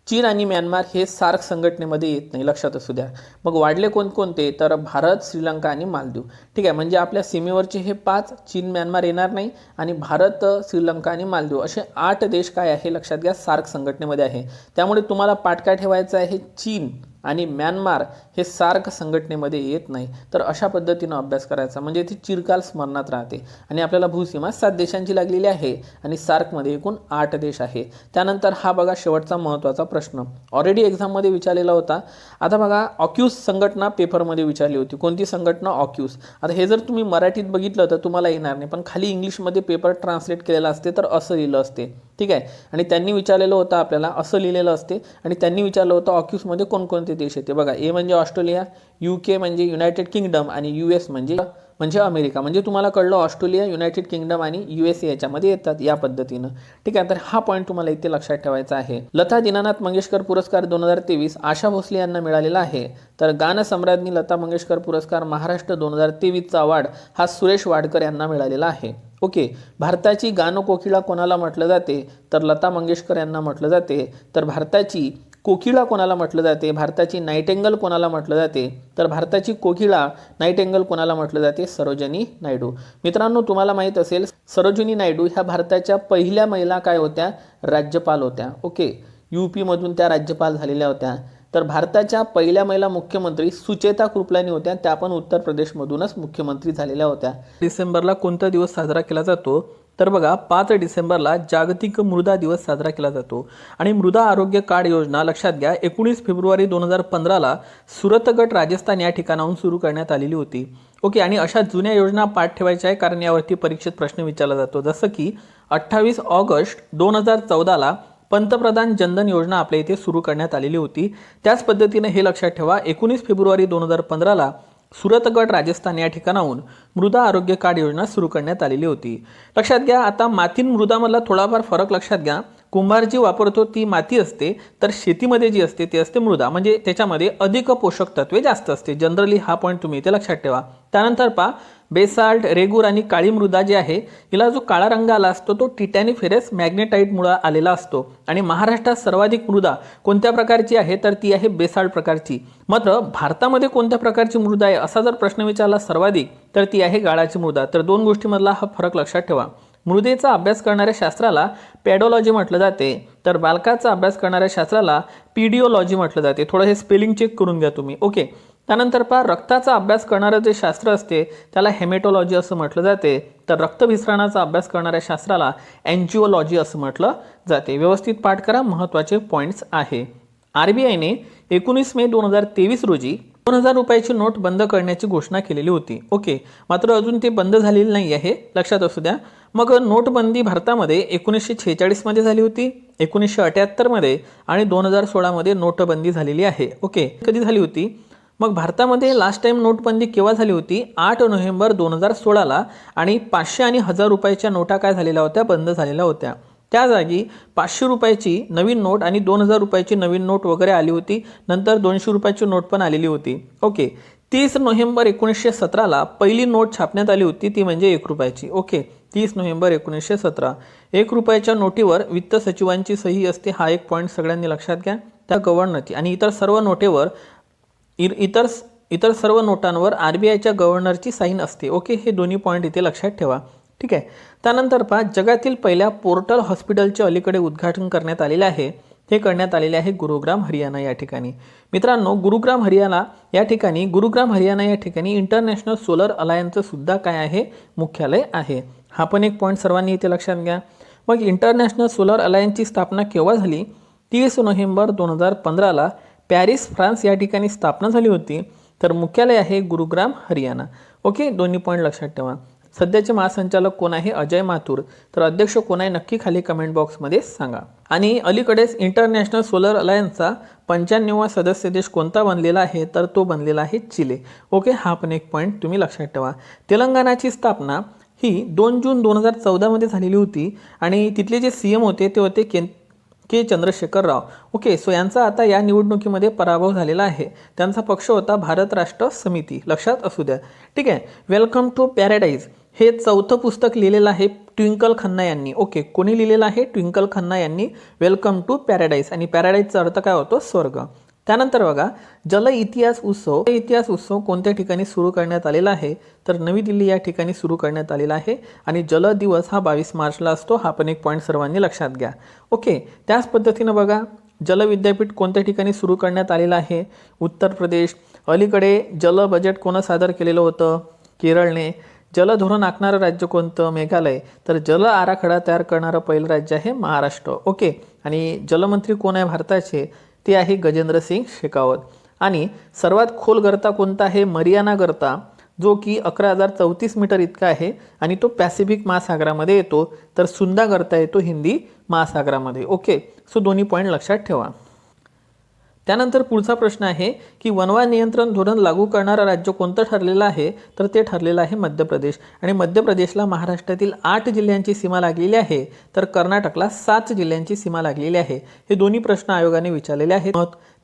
चीन आणि म्यानमार हे सार्क संघटनेमध्ये येत नाही, लक्षात असू द्या. मग वाढले कोणकोणते, तर भारत, श्रीलंका आणि मालदीव, ठीक आहे. म्हणजे आपल्या सीमेवरचे हे 5, चीन, म्यानमार येणार नाही. आणि भारत, श्रीलंका आणि मालदीव असे 8 देश काय आहे लक्षात घ्या, सार्क संघटनेमध्ये आहे. त्यामुळे तुम्हाला पाठ काय ठेवायचं आहे, चीन आणि म्यानमार हे सार्क संघटनेमध्ये येत नाही. तर अशा पद्धतीनं अभ्यास करायचा, म्हणजे ती चिरकाल स्मरणात राहते. आणि आपल्याला भूसीमा 7 देशांची लागलेली आहे आणि सार्कमध्ये एकूण 8 देश आहे. त्यानंतर हा बघा शेवटचा महत्त्वाचा प्रश्न, ऑलरेडी एक्झाममध्ये विचारलेला होता. आता बघा ऑक्यूस संघटना पेपरमध्ये विचारली होती. कोणती संघटना, ऑक्यूस. आता हे जर तुम्ही मराठीत बघितलं तर तुम्हाला येणार नाही, पण खाली इंग्लिशमध्ये पेपर ट्रान्सलेट केलेला असते तर असं लिहिलं असते, ठीक आहे. आणि त्यांनी विचारलेलं होतं आपल्याला, असं लिहिलेलं असते. आणि त्यांनी विचारलं होतं ऑक्यूसमध्ये कोणकोणते देश येते. बघा ए म्हणजे ऑस्ट्रेलिया, UK म्हणजे युनायटेड किंगडम आणि US म्हणजे अमेरिका. म्हणजे तुम्हाला कळलं ऑस्ट्रेलिया, युनायटेड किंगडम आणि USA याच्यामध्ये येतात या पद्धतीनं, ठीक आहे. तर हा पॉईंट तुम्हाला इथे लक्षात ठेवायचा आहे. लता दीनानाथ मंगेशकर पुरस्कार 2023 आशा भोसले यांना मिळालेला आहे. तर गानसम्राज्ञी लता मंगेशकर पुरस्कार महाराष्ट्र 2023चा अवॉर्ड हा सुरेश वाडकर यांना मिळालेला आहे. ओके. भारताची गानकोकिळा कोणाला म्हटलं जाते, तर लता मंगेशकर यांना म्हटलं जाते. तर भारताची कोकिळा कोणाला म्हटलं जाते, भारताची नाईटेंगल कोणाला म्हटलं जाते, तर भारताची कोकिळा नाईटेंगल कोणाला म्हटलं जाते, सरोजिनी नायडू. मित्रांनो तुम्हाला माहीत असेल सरोजिनी नायडू ह्या भारताच्या पहिल्या महिला काय होत्या, राज्यपाल होत्या. ओके. UP मधून त्या राज्यपाल झालेल्या होत्या. तर भारताच्या पहिल्या महिला मुख्यमंत्री सुचेता कृपलानी होत्या, त्या पण उत्तर प्रदेशमधूनच मुख्यमंत्री झालेल्या होत्या. डिसेंबरला कोणता दिवस साजरा केला जातो, तर बघा 5 डिसेंबरला जागतिक मृदा दिवस साजरा केला जातो. आणि मृदा आरोग्य कार्ड योजना लक्षात घ्या 19 फेब्रुवारी 2015ला सुरतगड राजस्थान या ठिकाणाहून सुरू करण्यात आलेली होती. ओके. आणि अशा जुन्या योजना पाठ ठेवायच्या आहे, कारण यावरती परीक्षेत प्रश्न विचारला जातो. जसं की 28 ऑगस्ट 2014ला पंतप्रधान जनधन योजना आपल्या इथे सुरू करण्यात आलेली होती. त्याच पद्धतीने हे लक्षात ठेवा 19 फेब्रुवारी 2015ला सुरतगड राजस्थान या ठिकाणाहून मृदा आरोग्य कार्ड योजना सुरू करण्यात आलेली होती. लक्षात घ्या आता मातीन मृदामधला थोडाफार फरक लक्षात घ्या. कुंभार जी वापरतो ती माती असते, तर शेतीमध्ये जी असते ती असते मृदा, म्हणजे त्याच्यामध्ये अधिक पोषक तत्वे जास्त असते. जनरली हा पॉईंट तुम्ही इथे लक्षात ठेवा. त्यानंतर पहा, बेसाल्ट, रेगूर आणि काळी मृदा जी आहे हिला जो काळा रंग आला असतो तो टिटॅनिफेरस मॅग्नेटाईटमुळे आलेला असतो. आणि महाराष्ट्रात सर्वाधिक मृदा कोणत्या प्रकारची आहे तर ती आहे बेसाल्ट प्रकारची. मात्र भारतामध्ये कोणत्या प्रकारची मृदा आहे असा जर प्रश्न विचारला सर्वाधिक, तर ती आहे गाळाची मृदा. तर दोन गोष्टीमधला हा फरक लक्षात ठेवा. मृदेचा अभ्यास करणाऱ्या शास्त्राला पॅडोलॉजी म्हटलं जाते, तर बालकाचा अभ्यास करणाऱ्या शास्त्राला पीडिओलॉजी म्हटलं जाते. थोडं हे स्पेलिंग चेक करून घ्या तुम्ही. ओके. त्यानंतर पहा, रक्ताचा अभ्यास करणारं जे शास्त्र असते त्याला हेमेटोलॉजी असं म्हटलं जाते, तर रक्तभिसरणाचा अभ्यास करणाऱ्या शास्त्राला एन्जिओलॉजी असं म्हटलं जाते. व्यवस्थित पाठ करा, महत्त्वाचे पॉईंट्स आहे. RBIने 19 मे 2023 रोजी 2000 रुपयाची नोट बंद करण्याची घोषणा केलेली होती. ओके. मात्र अजून ते बंद झालेली नाही आहे, लक्षात असू द्या. मग नोटबंदी भारतामध्ये 1946 मध्ये झाली होती, 1978 मध्ये आणि 2016 मध्ये नोटबंदी झालेली आहे. ओके. कधी झाली होती? मग भारतामध्ये लास्ट टाइम नोटबंदी केव्हा झाली होती? 8 नोव्हेंबर 2016ला. आणि 500 आणि 1000 रुपयाच्या नोटा काय झालेल्या होत्या? बंद झालेल्या होत्या. त्या जागी 500 रुपयाची नवीन नोट आणि 2000 रुपयाची नवीन नोट वगैरे आली होती. नंतर 200 रुपयाची नोट पण आलेली होती. ओके. 30 नोव्हेंबर 1917ला पहिली नोट छापण्यात आली होती, ती म्हणजे 1 रुपयाची. ओके. 30 नोव्हेंबर 1917. 1 रुपयाच्या नोटीवर वित्त सचिवांची सही असते, हा एक पॉईंट सगळ्यांनी लक्षात घ्या. त्या गव्हर्नरची आणि इतर सर्व नोटेवर इतर सर्व नोटांवर RBIच्या गव्हर्नरची साईन असते. ओके. हे दोन्ही पॉईंट इथे लक्षात ठेवा. ठीक आहे. त्यानंतर पहा, जगातील पहिल्या पोर्टल हॉस्पिटलचे अलीकडे उद्घाटन करण्यात आलेले आहे. हे करण्यात आलेले आहे गुरुग्राम हरियाणा या ठिकाणी. मित्रांनो, गुरुग्राम हरियाणा या ठिकाणी इंटरनॅशनल सोलर अलायन्सचं सुद्धा काय आहे? मुख्यालय आहे. हा पण एक पॉईंट सर्वांनी इथे लक्षात घ्या. मग इंटरनॅशनल सोलर अलायन्सची स्थापना केव्हा झाली? 30 नोव्हेंबर 2015ला पॅरिस, फ्रान्स या ठिकाणी स्थापना झाली होती. तर मुख्यालय आहे गुरुग्राम हरियाणा. ओके. दोन्ही पॉईंट लक्षात ठेवा. सध्याचे महासंचालक कोण आहे? अजय माथुर. तर अध्यक्ष कोण आहे? नक्की खाली कमेंट बॉक्समध्ये सांगा. आणि अलीकडेच इंटरनॅशनल सोलर अलायन्सचा 95वा सदस्य देश कोणता बनलेला आहे? तर तो बनलेला आहे चिले. ओके. हा पण एक पॉईंट तुम्ही लक्षात ठेवा. तेलंगणाची स्थापना ही 2 जून 2014 मध्ये झालेली होती आणि तिथले जे CM होते ते होते के चंद्रशेखर राव. ओके. सो यांचा आता या निवडणुकीमध्ये पराभव झालेला आहे. त्यांचा पक्ष होता भारत राष्ट्र समिती, लक्षात असू द्या. ठीक आहे. वेलकम टू पॅराडाईज हे 4थं पुस्तक लिहिलेलं आहे ट्विंकल खन्ना यांनी. ओके. कोणी लिहिलेलं आहे? ट्विंकल खन्ना यांनी वेलकम टू पॅराडाईज. आणि पॅराडाईजचा अर्थ काय होतो? स्वर्ग. त्यानंतर बघा, जल इतिहास उत्सव कोणत्या ठिकाणी सुरू करण्यात आलेला आहे? तर नवी दिल्ली या ठिकाणी सुरू करण्यात आलेला आहे. आणि जल दिवस हा 22 मार्चला असतो. हा पण एक पॉईंट सर्वांनी लक्षात घ्या. ओके. त्याच पद्धतीनं बघा, जल विद्यापीठ कोणत्या ठिकाणी सुरू करण्यात आलेलं आहे? उत्तर प्रदेश. अलीकडे जल बजेट कोणं सादर केलेलं होतं? केरळने. जल धोरण आखणारं राज्य कोणतं? मेघालय. तर जल आराखडा तयार करणारं पहिलं राज्य आहे महाराष्ट्र. ओके. आणि जलमंत्री कोण आहे भारताचे? ते आहे गजेंद्र सिंग शेखावत. आणि सर्वात खोल गर्ता कोणता आहे? मरियाना गर्ता, जो की 11,034 मीटर इतका आहे आणि तो पॅसिफिक महासागरामध्ये येतो. तर सुंदा गर्ता येतो हिंदी महासागरामध्ये. ओके. सो दोन्ही पॉईंट लक्षात ठेवा. त्यानंतर पुढचा प्रश्न आहे की वनवाद नियंत्रण धोरण लागू करणारं राज्य कोणतं ठरलेलं आहे? तर ते ठरलेलं आहे मध्य प्रदेश. आणि मध्य प्रदेशला महाराष्ट्रातील 8 जिल्ह्यांची सीमा लागलेली आहे, तर कर्नाटकला 7 जिल्ह्यांची सीमा लागलेली आहे. हे दोन्ही प्रश्न आयोगाने विचारलेले आहेत,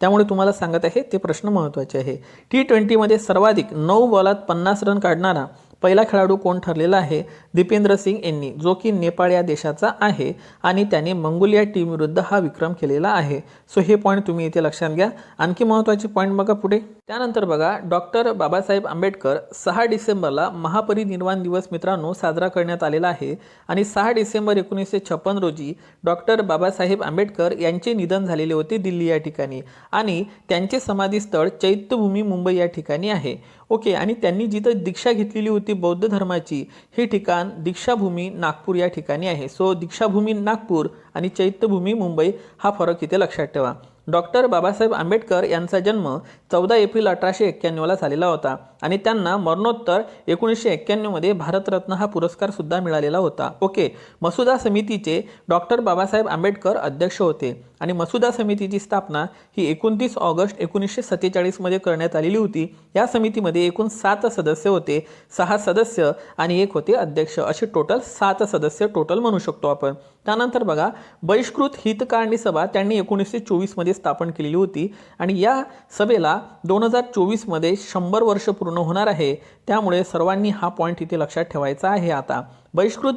त्यामुळे तुम्हाला सांगत आहे ते प्रश्न महत्त्वाचे आहे. T20मध्ये सर्वाधिक 9 बॉलात 50 रन काढणारा पहिला खेळाडू कोण ठरलेला आहे? दीपेंद्र सिंग यांनी, जो की नेपाळ या देशाचा आहे आणि त्याने मंगोलिया टीम विरुद्ध हा विक्रम केलेला आहे. सो हे पॉईंट तुम्ही इथे लक्षात घ्या. आणखी महत्त्वाचे पॉईंट बघा पुढे. त्यानंतर बघा, डॉक्टर बाबासाहेब आंबेडकर 6 डिसेंबरला महापरिनिर्वाण दिवस मित्रांनो साजरा करण्यात आलेला आहे. आणि 6 डिसेंबर 1956 रोजी डॉक्टर बाबासाहेब आंबेडकर यांचे निधन झालेले होते दिल्ली या ठिकाणी. आणि त्यांचे समाधीस्थळ चैत्यभूमी मुंबई या ठिकाणी आहे. ओके. आणि त्यांनी जिथं दीक्षा घेतलेली होती बौद्ध धर्माची, हे ठिकाण दीक्षाभूमी नागपूर या ठिकाणी आहे. सो दीक्षाभूमी नागपूर आणि चैत्यभूमी मुंबई हा फरक इथे लक्षात ठेवा. डॉक्टर बाबासाहेब आंबेडकर यांचा जन्म 14 एप्रिल 1891ला झालेला होता आणि त्यांना मरणोत्तर 1991 मध्ये भारतरत्न हा पुरस्कार सुद्धा मिळालेला होता. ओके. मसुदा समितीचे डॉक्टर बाबासाहेब आंबेडकर अध्यक्ष होते आणि मसुदा समितीची स्थापना ही 29 ऑगस्ट 1947 मध्ये करण्यात आलेली होती. या समितीमध्ये एकूण 7 सदस्य होते, 6 सदस्य आणि 1 होते अध्यक्ष, असे टोटल 7 सदस्य टोटल म्हणू शकतो आपण. त्यानंतर बघा बहिष्कृत हितकारणी सभा त्यांनी 1924 मध्ये स्थापन केलेली होती आणि या सभेला 2024 मध्ये 100 वर्ष पूर्ण होणार आहे। त्यामुळे सर्वांनी हा पॉईंट इथे लक्षात ठेवायचा आहे। आता बहिष्कृत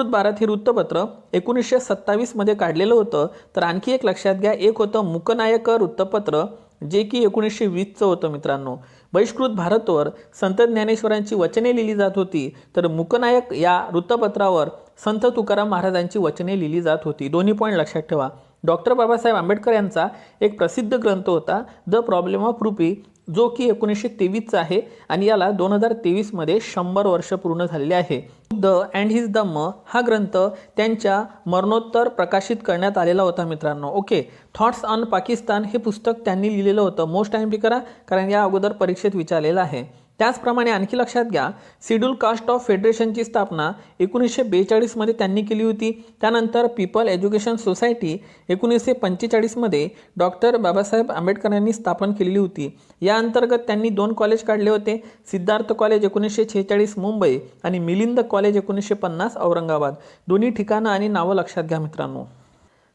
भारत हे वृत्तपत्र 1927 मध्ये काढलेलं होतं। तर आणखी एक लक्षात घ्या, एक होतं मूकनायक वृत्तपत्र जे की 1920चं होतं मित्रांनो। बहिष्कृत भारतवर संत ज्ञानेश्वरांची वचने लिहिली जात होती, तर मूकनायक या वृत्तपत्रावर संत तुकाराम महाराजांची वचने लिहिली जात होती। दोन्ही पॉईंट लक्षात ठेवा। डॉक्टर बाबासाहेब आंबेडकर यांचा एक प्रसिद्ध ग्रंथ होता द प्रॉब्लेम ऑफ रुपी, जो की 1923चा आहे आणि याला 2023 मध्ये 100 वर्ष पूर्ण झालेले आहे। बुद्ध अँड हिज धम्म हा ग्रंथ त्यांच्या मरणोत्तर प्रकाशित करण्यात आलेला होता मित्रांनो। ओके, थॉट्स ऑन पाकिस्तान हे पुस्तक त्यांनी लिहिलेलं होतं। मोस्ट टाइम करा, कारण या अगोदर परीक्षेत विचारलेलं आहे। त्याचप्रमाणे आणखी लक्षात घ्या, शेड्यूल कास्ट ऑफ फेडरेशनची स्थापना 1942 मध्ये त्यांनी केली होती। त्यानंतर पीपल एज्युकेशन सोसायटी 1945 मध्ये डॉक्टर बाबासाहेब आंबेडकर यांनी स्थापन केलेली होती। या अंतर्गत त्यांनी 2 कॉलेज काढले होते, सिद्धार्थ कॉलेज 1946 मुंबई आणि मिलिंद कॉलेज 1950 औरंगाबाद। दोन्ही ठिकाणं आणि नावं लक्षात घ्या मित्रांनो।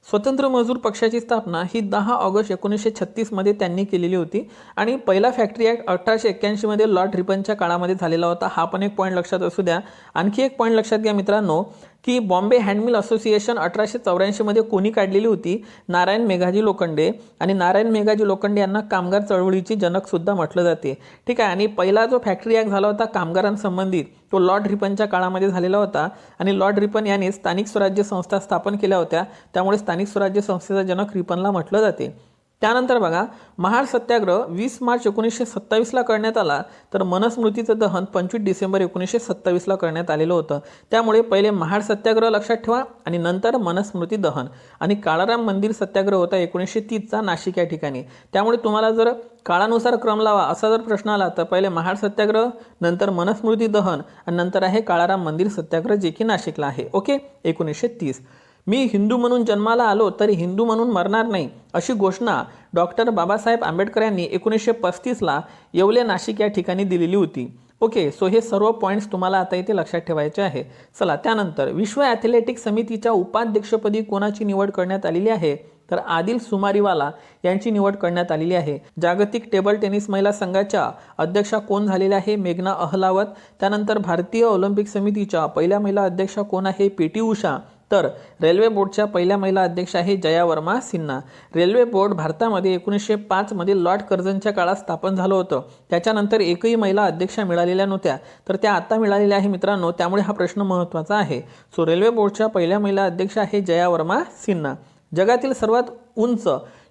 स्वतंत्र मजूर पक्षाची स्थापना ही 10 ऑगस्ट 1936 मध्ये त्यांनी केलेली होती आणि पहिला फॅक्टरी ॲक्ट 1881 मध्ये लॉर्ड रिपनच्या काळामध्ये झालेला होता। हा पण एक पॉईंट लक्षात असू द्या। आणखी एक पॉईंट लक्षात घ्या मित्रांनो की बॉम्बे हँडमिल असोसिएशन 1884 मध्ये कोणी काढलेली होती? नारायण मेघाजी लोखंडे। आणि नारायण मेघाजी लोखंडे यांना कामगार चळवळीची जनक सुद्धा म्हटलं जाते। ठीक आहे, आणि पहिला जो फॅक्टरी ॲक्ट झाला होता कामगारांसंबंधित तो लॉर्ड रिपनच्या काळामध्ये झालेला होता आणि लॉर्ड रिपन यांनी स्थानिक स्वराज्य संस्था स्थापन केल्या होत्या, त्यामुळे स्थानिक स्वराज्य संस्थेचा जनक रिपनला म्हटलं जाते। त्यानंतर बघा महाड सत्याग्रह 20 मार्च 1927 ला करण्यात आला, तर मनुस्मृतीचं दहन 25 डिसेंबर 1927 ला करण्यात आलेलं होतं। त्यामुळे पहिले महाड सत्याग्रह लक्षात ठेवा आणि नंतर मनुस्मृती दहन। आणि काळाराम मंदिर सत्याग्रह होता 1930चा नाशिक या ठिकाणी। त्यामुळे तुम्हाला जर काळानुसार क्रम लावा असा जर प्रश्न आला तर पहिले महाड सत्याग्रह, नंतर मनुस्मृती दहन आणि नंतर आहे काळाराम मंदिर सत्याग्रह जे की नाशिकला आहे। ओके, 1930। मी हिंदू म्हणून जन्माला आलो तरी हिंदू म्हणून मरणार नाही, अशी घोषणा डॉक्टर बाबासाहेब आंबेडकर यांनी 1935 ला येवले नाशिक या ठिकाणी दिलेली होती। ओके, सो हे सर्व पॉईंट्स तुम्हाला आता इथे लक्षात ठेवायचे आहे। चला त्यानंतर विश्व ॲथलेटिक समितीच्या उपाध्यक्षपदी कोणाची निवड करण्यात आलेली आहे? तर आदिल सुमारीवाला यांची निवड करण्यात आलेली आहे। जागतिक टेबल टेनिस महिला संघाच्या अध्यक्षा कोण झालेल्या आहे? मेघना अहलावत। त्यानंतर भारतीय ऑलिम्पिक समितीच्या पहिल्या महिला अध्यक्षा कोण आहे? पीटी उषा। तर रेल्वे बोर्डच्या पहिल्या महिला अध्यक्ष आहे जया वर्मा सिन्हा। रेल्वे बोर्ड भारतामध्ये 1905 मध्ये लॉर्ड कर्झनच्या काळात स्थापन झालं होतं। त्याच्यानंतर एकही महिला अध्यक्षा मिळालेल्या नव्हत्या, तर त्या आता मिळालेल्या आहे मित्रांनो, त्यामुळे हा प्रश्न महत्त्वाचा आहे। सो रेल्वे बोर्डच्या पहिल्या महिला अध्यक्ष आहे जया वर्मा सिन्हा। जगातील सर्वात उंच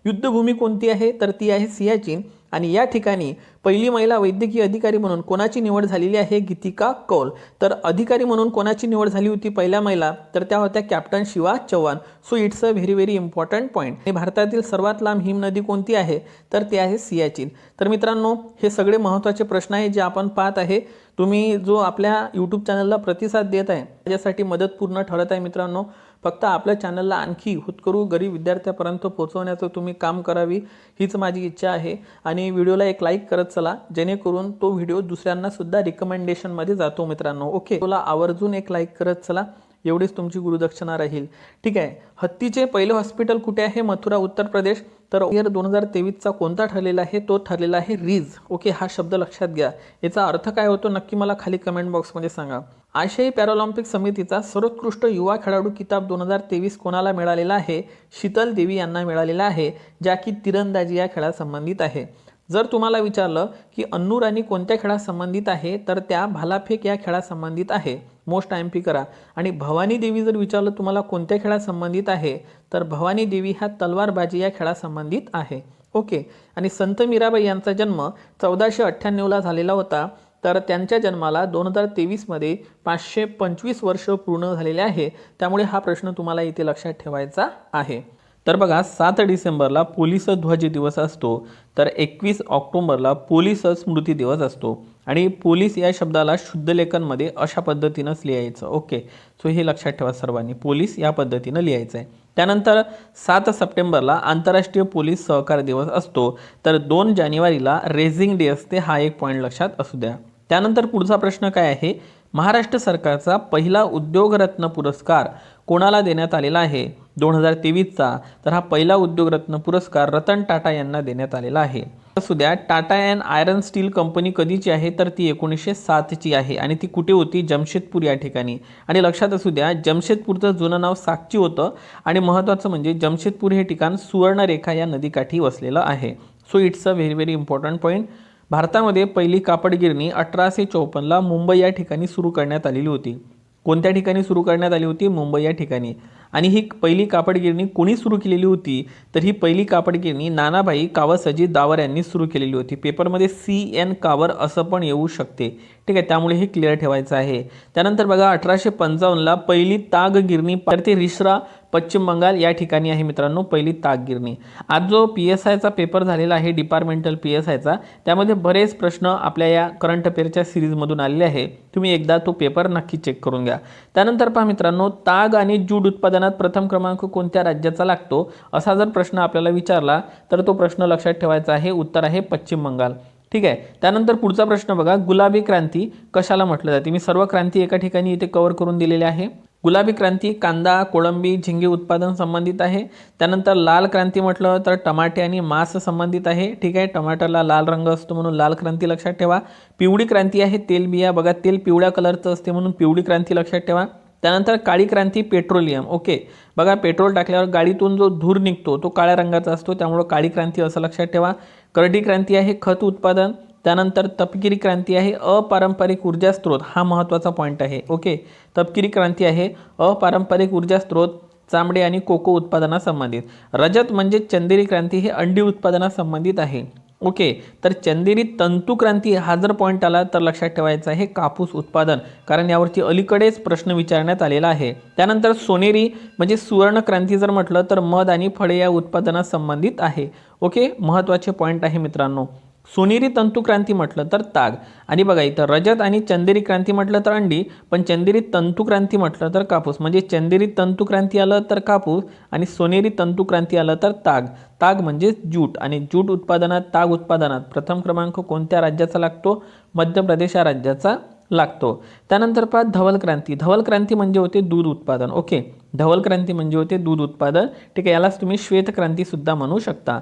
युद्धभूमी कोणती आहे? तर ती आहे सियाचीन। आणि या ठिकाणी पहिली महिला वैद्यकीय अधिकारी म्हणून कोणाची निवड झालेली आहे? गीतिका कौल। तर अधिकारी म्हणून कोणाची निवड झाली होती पहिल्या महिला? तर त्या होत्या captain Shiva Chavan. So it's a very very important point. आणि भारतातील सर्वात लांब हिमनदी कोणती आहे? तर ती आहे सियाचीन। तर मित्रांनो हे सगळे महत्त्वाचे प्रश्न आहे जे आपण पाहत आहे। तुम्ही जो आपल्या यूट्यूब चॅनलला प्रतिसाद देत आहे त्याच्यासाठी मदतपूर्ण ठरत आहे मित्रांनो। फक्त आपल्या चॅनलला आणखी हुतकरू गरीब विद्यार्थ्यांपर्यंत पोहोचवण्याचं तुम्ही काम करावी हीच माझी इच्छा आहे। आणि व्हिडिओला एक लाईक करत चला, जेणेकरून तो व्हिडिओ दुसऱ्यांना सुद्धा रिकमेंडेशनमध्ये जातो मित्रांनो। ओके, तुला आवर्जून एक लाईक करत चला, एवढीच तुमची गुरुदक्षिणा राहील। ठीक आहे, हत्तीचे पहिले हॉस्पिटल कुठे आहे? मथुरा उत्तर प्रदेश। तर इयर 2023चा कोणता ठरलेला आहे? तो ठरलेला आहे रीज। ओके, हा शब्द लक्षात घ्या। याचा अर्थ काय होतो नक्की मला खाली कमेंट बॉक्समध्ये सांगा। आशियाई पॅरालिम्पिक समितीचा सर्वोत्कृष्ट युवा खेळाडू किताब 2023 कोणाला मिळालेला आहे? शीतल देवी यांना मिळालेला आहे, ज्या की तिरंदाजी या खेळासंबंधित आहे। जर तुम्हाला विचारलं की अन्नू राणी कोणत्या खेळासंबंधित आहे? तर त्या भालाफेक या खेळासंबंधित आहे। मोस्ट आयएमपी करा। आणि भवानी देवी जर विचारलं तुम्हाला कोणत्या खेळासंबंधित आहे? तर भवानी देवी ह्या तलवारबाजी या खेळासंबंधित आहे। ओके, आणि संत मीराबाई यांचा जन्म 1498 ला झालेला होता, तर त्यांच्या जन्माला 2023 मध्ये 525 वर्ष पूर्ण झालेले आहे। त्यामुळे हा प्रश्न तुम्हाला इथे लक्षात ठेवायचा आहे। तर बघा 7 डिसेंबरला पोलीस ध्वज दिवस असतो, तर 21 ऑक्टोबरला पोलीस स्मृती दिवस असतो। आणि पोलीस या शब्दाला शुद्ध लेखनमध्ये अशा पद्धतीनंच लिहायचं। ओके, सो हे लक्षात ठेवा सर्वांनी, पोलीस या पद्धतीनं लिहायचं आहे। त्यानंतर 7 सप्टेंबरला आंतरराष्ट्रीय पोलीस सहकार दिवस असतो, तर 2 जानेवारीला रेझिंग डे असते। हा एक पॉईंट लक्षात असू द्या। त्यानंतर पुढचा प्रश्न काय आहे? महाराष्ट्र सरकारचा पहिला उद्योगरत्न पुरस्कार कोणाला देण्यात आलेला आहे 2023चा? तर हा पहिला उद्योगरत्न पुरस्कार रतन टाटा यांना देण्यात आलेला आहे. असू द्या, Tata and iron steel company कधीची आहे? तर ती 1907ची आहे आणि ती कुठे होती? जमशेदपूर या ठिकाणी. आणि लक्षात असू द्या, जमशेदपूरचं जुनं नाव सागची होतं आणि महत्त्वाचं म्हणजे जमशेदपूर हे ठिकाण सुवर्णरेखा या नदीकाठी वसलेलं आहे. So it's a very very important point. भारतामध्ये पहिली कापड गिरणी 1854ला मुंबई या ठिकाणी सुरू करण्यात आलेली होती. कोणत्या ठिकाणी सुरू करण्यात आली होती? मुंबई या ठिकाणी. आणि ही पहिली कापड गिरणी कोणी सुरू केलेली होती? तर ही पहिली कापड गिरणी नानाभाई कावसजी दावर यांनी सुरू केलेली होती. पेपरमध्ये CN कावर असं पण येऊ शकते, ठीक आहे, त्यामुळे हे क्लिअर ठेवायचं आहे. त्यानंतर बघा 1855ला पहिली ताग गिरणी ते रिसरा पश्चिम बंगाल या ठिकाणी आहे मित्रांनो, पहिली ताग गिरणी. आज जो PSIचा पेपर झालेला आहे डिपार्टमेंटल PSIचा, त्यामध्ये बरेच प्रश्न आपल्या या करंट अफेअरच्या सिरीजमधून आलेले आहे. तुम्ही एकदा तो पेपर नक्की चेक करून घ्या. त्यानंतर पहा मित्रांनो, ताग आणि ज्यूट उत्पादनात प्रथम क्रमांक कोणत्या राज्याचा लागतो? असा जर प्रश्न आपल्याला विचारला तर तो प्रश्न लक्षात ठेवायचा आहे. उत्तर आहे पश्चिम बंगाल. ठीक आहे. त्यानंतर पुढचा प्रश्न बघा, गुलाबी क्रांती कशाला म्हटलं जाते? मी सर्व क्रांती एका ठिकाणी इथे कव्हर करून दिलेले आहे. गुलाबी क्रांती कांदा, कोळंबी, झिंगे उत्पादन संबंधित आहे. त्यानंतर लाल क्रांती म्हटलं तर टमाटे आणि मांस संबंधित आहे. ठीक आहे, टमाटरला लाल रंग असतो म्हणून लाल क्रांती लक्षात ठेवा. पिवळी क्रांती आहे तेलबिया, बघा तेल पिवळ्या कलरचं असते म्हणून पिवळी क्रांती लक्षात ठेवा. त्यानंतर काळी क्रांती पेट्रोलियम. ओके, बघा पेट्रोल टाकल्यावर गाडीतून जो धूर निघतो तो काळ्या रंगाचा असतो, त्यामुळे काळी क्रांती असं लक्षात ठेवा. करडी क्रांती आहे खत उत्पादन. त्यानंतर तपकिरी क्रांती आहे अपारंपरिक ऊर्जा स्त्रोत, हा महत्त्वाचा पॉईंट आहे. ओके, तपकिरी क्रांती आहे अपारंपरिक ऊर्जा स्त्रोत, चामडे आणि कोको उत्पादनासंबंधित. रजत म्हणजे चंदेरी क्रांती, हे अंडी उत्पादनासंबंधित आहे. ओके, तर चंदेरी तंतू क्रांती हा जर पॉईंट आला तर लक्षात ठेवायचा आहे कापूस उत्पादन, कारण यावरती अलीकडेच प्रश्न विचारण्यात आलेला आहे. त्यानंतर सोनेरी म्हणजे सुवर्ण क्रांती जर म्हटलं तर मध आणि फळे या उत्पादनासंबंधित आहे. ओके, महत्त्वाचे पॉईंट आहे मित्रांनो. सोनेरी तंतू क्रांती म्हटलं तर ताग, आणि बघा इथं रजत आणि चंदेरी क्रांती म्हटलं तर अंडी, पण चंदेरी तंतू क्रांती म्हटलं तर कापूस. म्हणजे चंदेरी तंतू क्रांती आलं तर कापूस आणि सोनेरी तंतू क्रांती आलं तर ताग. ताग म्हणजे ज्यूट, आणि ज्यूट उत्पादनात ताग उत्पादनात प्रथम क्रमांक कोणत्या राज्याचा लागतो? मध्य प्रदेश या राज्याचा लागतो. त्यानंतर पहा धवल क्रांती. धवल क्रांती म्हणजे होते दूध उत्पादन. ओके, धवल क्रांती म्हणजे होते दूध उत्पादन. ठीक आहे, यालाच तुम्ही श्वेत क्रांती सुद्धा म्हणू शकता.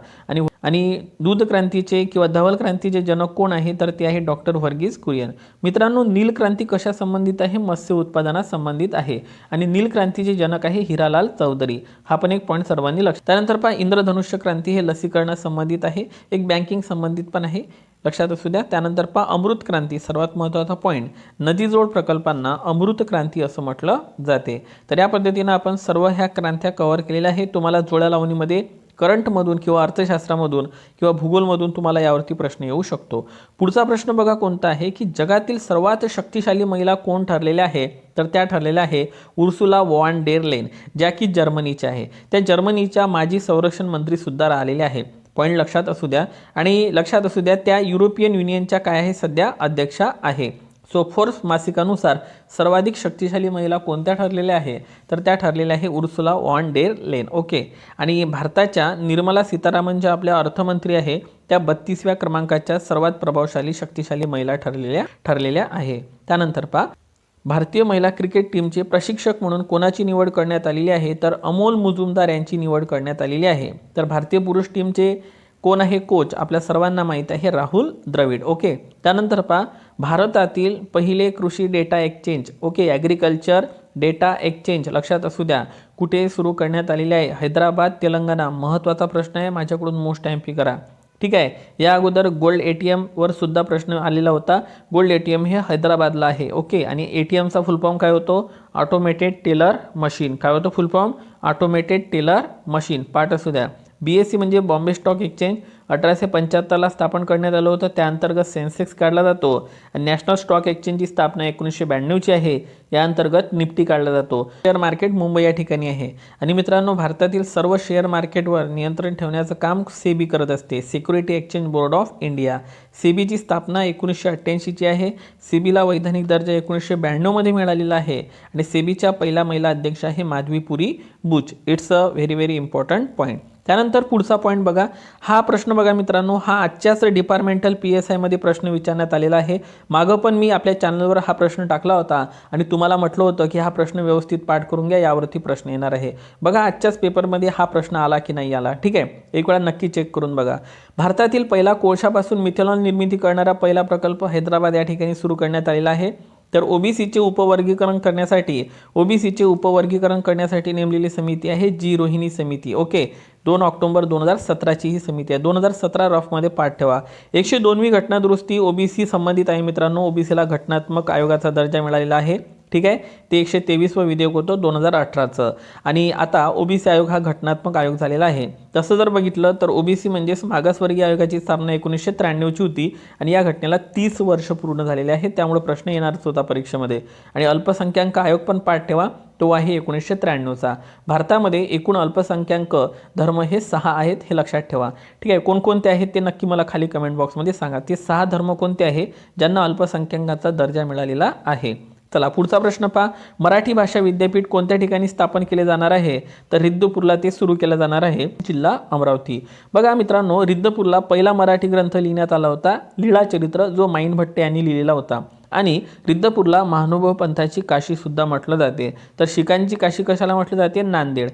आणि दूध क्रांतीचे किंवा धवल क्रांतीचे जनक कोण आहे? तर ते आहे डॉक्टर व्हर्गीस कुरियन. मित्रांनो, नील क्रांती कशा संबंधित आहे? मत्स्य उत्पादनास संबंधित आहे, आणि नील क्रांतीचे जनक आहे हिरालाल चौधरी. हा पण एक पॉईंट सर्वांनी लक्षात. त्यानंतर पहा इंद्रधनुष्य क्रांती, हे लसीकरणास संबंधित आहे, एक बँकिंग संबंधित पण आहे, लक्षात असू द्या. त्यानंतर पहा अमृत क्रांती, सर्वात महत्त्वाचा पॉईंट, नदीजोड प्रकल्पांना अमृत क्रांती असं म्हटलं जाते. तर या पद्धतीनं आपण सर्व ह्या क्रांत्या कव्हर केलेल्या आहे. तुम्हाला जोड्या लावणीमध्ये करंटमधून किंवा अर्थशास्त्रामधून किंवा भूगोलमधून तुम्हाला यावरती प्रश्न येऊ शकतो. पुढचा प्रश्न बघा कोणता आहे, की जगातील सर्वात शक्तिशाली महिला कोण ठरलेल्या आहे? तर त्या ठरलेल्या आहे उर्सुला वॉन डेर लेन, ज्या की जर्मनीच्या आहे. त्या जर्मनीच्या माजी संरक्षण मंत्री सुद्धा राहिलेल्या आहे. पॉईंट लक्षात असू द्या. आणि लक्षात असू द्या, त्या युरोपियन युनियनच्या काय आहे? सध्या अध्यक्षा आहे. सो फोर्ब्स मासिकानुसार सर्वाधिक शक्तिशाली महिला कोणत्या ठरलेल्या आहे? तर त्या ठरलेल्या आहे Ursula von der Leyen. Okay, आणि भारताच्या निर्मला सीतारामन ज्या आपल्या अर्थमंत्री आहे, त्या 32व्या क्रमांकाच्या सर्वात प्रभावशाली शक्तिशाली महिला ठरलेल्या आहे. त्यानंतर पहा, भारतीय महिला क्रिकेट टीमचे प्रशिक्षक म्हणून कोणाची निवड करण्यात आलेली आहे? तर अमोल मुजुमदार यांची निवड करण्यात आलेली आहे. तर भारतीय पुरुष टीमचे कोण आहे कोच? आपल्या सर्वांना माहीत आहे राहुल द्रविड. ओके, त्यानंतर पहा, भारतातील पहिले कृषी data exchange, okay, agriculture data exchange, लक्षात असू द्या, कुठे सुरू करण्यात आलेले आहे? हैदराबाद, तेलंगणा. महत्त्वाचा प्रश्न आहे, माझ्याकडून मोस्ट टाइम करा. ठीक आहे, या अगोदर गोल्ड ATM वर सुद्धा प्रश्न आलेला होता. गोल्ड ATM हे हैदराबादला आहे. ओके, आणि ATMचा फुल फॉर्म काय होतो? Automated teller machine. काय होतं full form? Automated teller machine. पाठ असू द्या. BSE म्हणजे बॉम्बे स्टॉक एक्सचेंज, 1875ला स्थापन करण्यात आलं होतं. त्या अंतर्गत सेन्सेक्स काढला जातो. आणि नॅशनल स्टॉक एक्सचेंजची स्थापना 1992ची आहे. या अंतर्गत निफ्टी काढला जातो. शेअर मार्केट मुंबई या ठिकाणी आहे. आणि मित्रांनो, भारतातील सर्व शेअर मार्केटवर नियंत्रण ठेवण्याचं काम सेबी करत असते, security exchange board of India. सेबीची स्थापना 1988ची आहे. सेबीला वैधानिक दर्जा 1992मध्ये मिळालेला आहे. आणि सेबीच्या पहिल्या महिला अध्यक्ष आहे माधवीपुरी बुच. It's a very very important point. त्यानंतर पुढचा पॉईंट बघा, हा प्रश्न प्रश्न बघा मित्रांनो, हा आजच्याच डिपार्टमेंटल PSI मध्ये प्रश्न विचारण्यात आलेला आहे. मागं पण मी आपल्या चॅनलवर हा प्रश्न टाकला होता आणि तुम्हाला म्हटलं होतं की हा प्रश्न व्यवस्थित पाठ करून घ्या, यावरती प्रश्न येणार आहे. बघा आजच्याच पेपरमध्ये हा प्रश्न आला की नाही आला. ठीक आहे, एक वेळा नक्की चेक करून बघा. भारतातील पहिला कोळशापासून मिथेनॉल निर्मिती करणारा पहिला प्रकल्प हैदराबाद या ठिकाणी सुरू करण्यात आलेला आहे. तर ओबीसीचे उपवर्गीकरण करण्यासाठी नेमलेली समिती आहे जी रोहिणी समिती. ओके, 2 ऑक्टोबर 2017ची ही समिती आहे. 2017 रफमध्ये पाठ ठेवा. 102वी घटना दुरुस्ती ओबीसी संबंधित आहे मित्रांनो. ओबीसीला घटनात्मक आयोगाचा दर्जा मिळालेला आहे. ठीक आहे, ते 123व विधेयक होतं 2018चं. आणि आता ओबीसी आयोग हा घटनात्मक आयोग झालेला आहे. तसं जर बघितलं तर ओबीसी म्हणजेच मागासवर्गीय आयोगाची स्थापना 1993ची होती आणि या घटनेला 30 वर्ष पूर्ण झालेले आहे. त्यामुळे प्रश्न येणारच होता परीक्षेमध्ये. आणि अल्पसंख्याक आयोग पण पाठ ठेवा, तो आहे 1993चा. भारतामध्ये एकूण अल्पसंख्याक धर्म हे 6 आहेत, हे लक्षात ठेवा. ठीक आहे, कोणकोणते आहेत ते नक्की मला खाली कमेंट बॉक्समध्ये सांगा. ते 6 धर्म कोणते आहे ज्यांना अल्पसंख्याकाचा दर्जा मिळालेला आहे. चला पुढचा प्रश्न पहा. मराठी भाषा विद्यापीठ कोणत्या ठिकाणी स्थापन केले जाणार आहे? तर रिद्धपूरला ते सुरू केलं जाणार आहे, जिल्हा अमरावती. बघा मित्रांनो, रिद्धपूरला पहिला मराठी ग्रंथ लिहिण्यात आला होता, लीळाचरित्र, जो माईन भट्टे यांनी लिहिलेला होता. आणि रिद्धपूरला महानुभव पंथाची काशी सुद्धा म्हटलं जाते. तर शिखांची काशी कशाला म्हटलं जाते? नांदेड.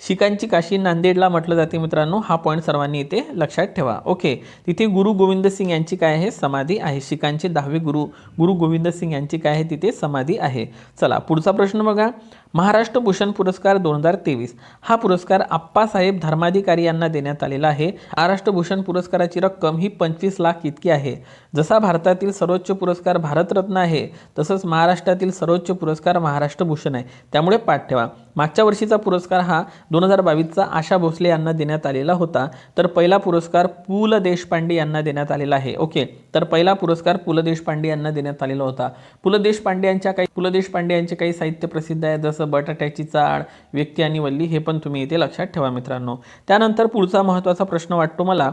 शिखांची काशी नांदेडला म्हटलं जाते मित्रांनो. हा पॉईंट सर्वांनी इथे लक्षात ठेवा. ओके, तिथे गुरु गोविंद सिंग यांची काय आहे? समाधी आहे. शिखांचे 10वे गुरु गोविंद सिंग यांची काय आहे? तिथे समाधी आहे. चला पुढचा प्रश्न बघा. महाराष्ट्र भूषण पुरस्कार 2023 हा पुरस्कार आप्पासाहेब धर्माधिकारी यांना देण्यात आलेला आहे. महाराष्ट्र भूषण पुरस्काराची रक्कम ही 25 लाख इतकी आहे. जसा भारतातील सर्वोच्च पुरस्कार भारतरत्न आहे, तसंच महाराष्ट्रातील सर्वोच्च पुरस्कार महाराष्ट्र भूषण आहे. त्यामुळे पाठ ठेवा. मागच्या वर्षीचा पुरस्कार हा 2022चा आशा भोसले यांना देण्यात आलेला होता. तर पहिला पुरस्कार पु ल देशपांडे यांना देण्यात आलेला आहे. ओके, तर पहिला पुरस्कार पु ल देशपांडे यांना देण्यात आलेला होता. पु ल देशपांडे यांचे काही साहित्य प्रसिद्ध आहे, जसं बटाट्याची चाळ, व्यक्ती आणि वल्ली, हे पण तुम्ही इथे लक्षात ठेवा मित्रांनो. त्यानंतर पुढचा महत्त्वाचा प्रश्न वाटतो मला.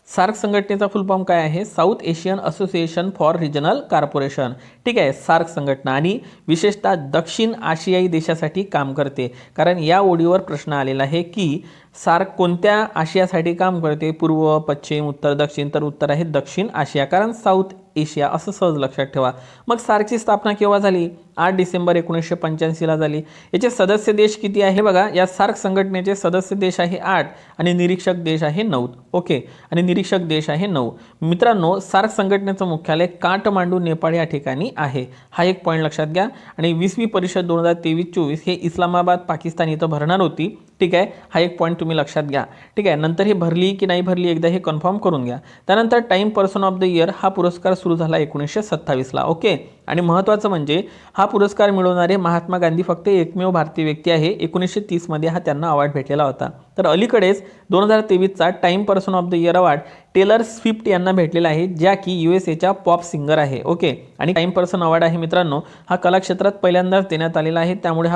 सार्क संघटनेचा फुल फॉर्म काय आहे? South Asian association for regional corporation. ठीक आहे, सार्क संघटना आणि विशेषतः दक्षिण आशियाई देशासाठी काम करते. कारण या ओळीवर प्रश्न आलेला आहे की सार्क कोणत्या आशियासाठी काम करते? पूर्व, पश्चिम, उत्तर, दक्षिण. तर उत्तर आहे दक्षिण आशिया, कारण साऊथ एशिया असं सहज लक्षात ठेवा. मग सार्कची स्थापना केव्हा झाली? 8 डिसेंबर 1985ला झाली. याचे सदस्य देश किती आहे? बघा, या सार्क संघटनेचे सदस्य देश आहे 8 आणि निरीक्षक देश आहे 9. ओके, आणि निरीक्षक देश आहे 9. मित्रांनो, सार्क संघटनेचं मुख्यालय काठमांडू, नेपाळ या ठिकाणी आहे. हा एक पॉईंट लक्षात घ्या. आणि 20वी परिषद 2023-24 हे इस्लामाबाद, पाकिस्तान इथं भरणार होती. ठीक आहे, हा एक पॉईंट तुम्ही लक्षात घ्या. ठीक आहे, नंतर हे भरली की नाही भरली एकदा हे कन्फर्म करून घ्या. त्यानंतर time person of the year हा पुरस्कार सुरू झाला 1927ला. ओके, आणि महत्त्वाचं म्हणजे हा पुरस्कार मिळवणारे महात्मा गांधी फक्त एकमेव भारतीय व्यक्ती आहे. 1930मध्ये हा त्यांना अवॉर्ड भेटलेला होता. तर अलीकडेच 2023चा Time person of the year award Taylor Swift यांना भेटलेला आहे, ज्या की USAच्या पॉप सिंगर आहे. ओके, आणि टाइम पर्सन अवॉर्ड आहे मित्रांनो, हा कला क्षेत्रात पहिल्यांदाच देण्यात आलेला आहे. त्यामुळे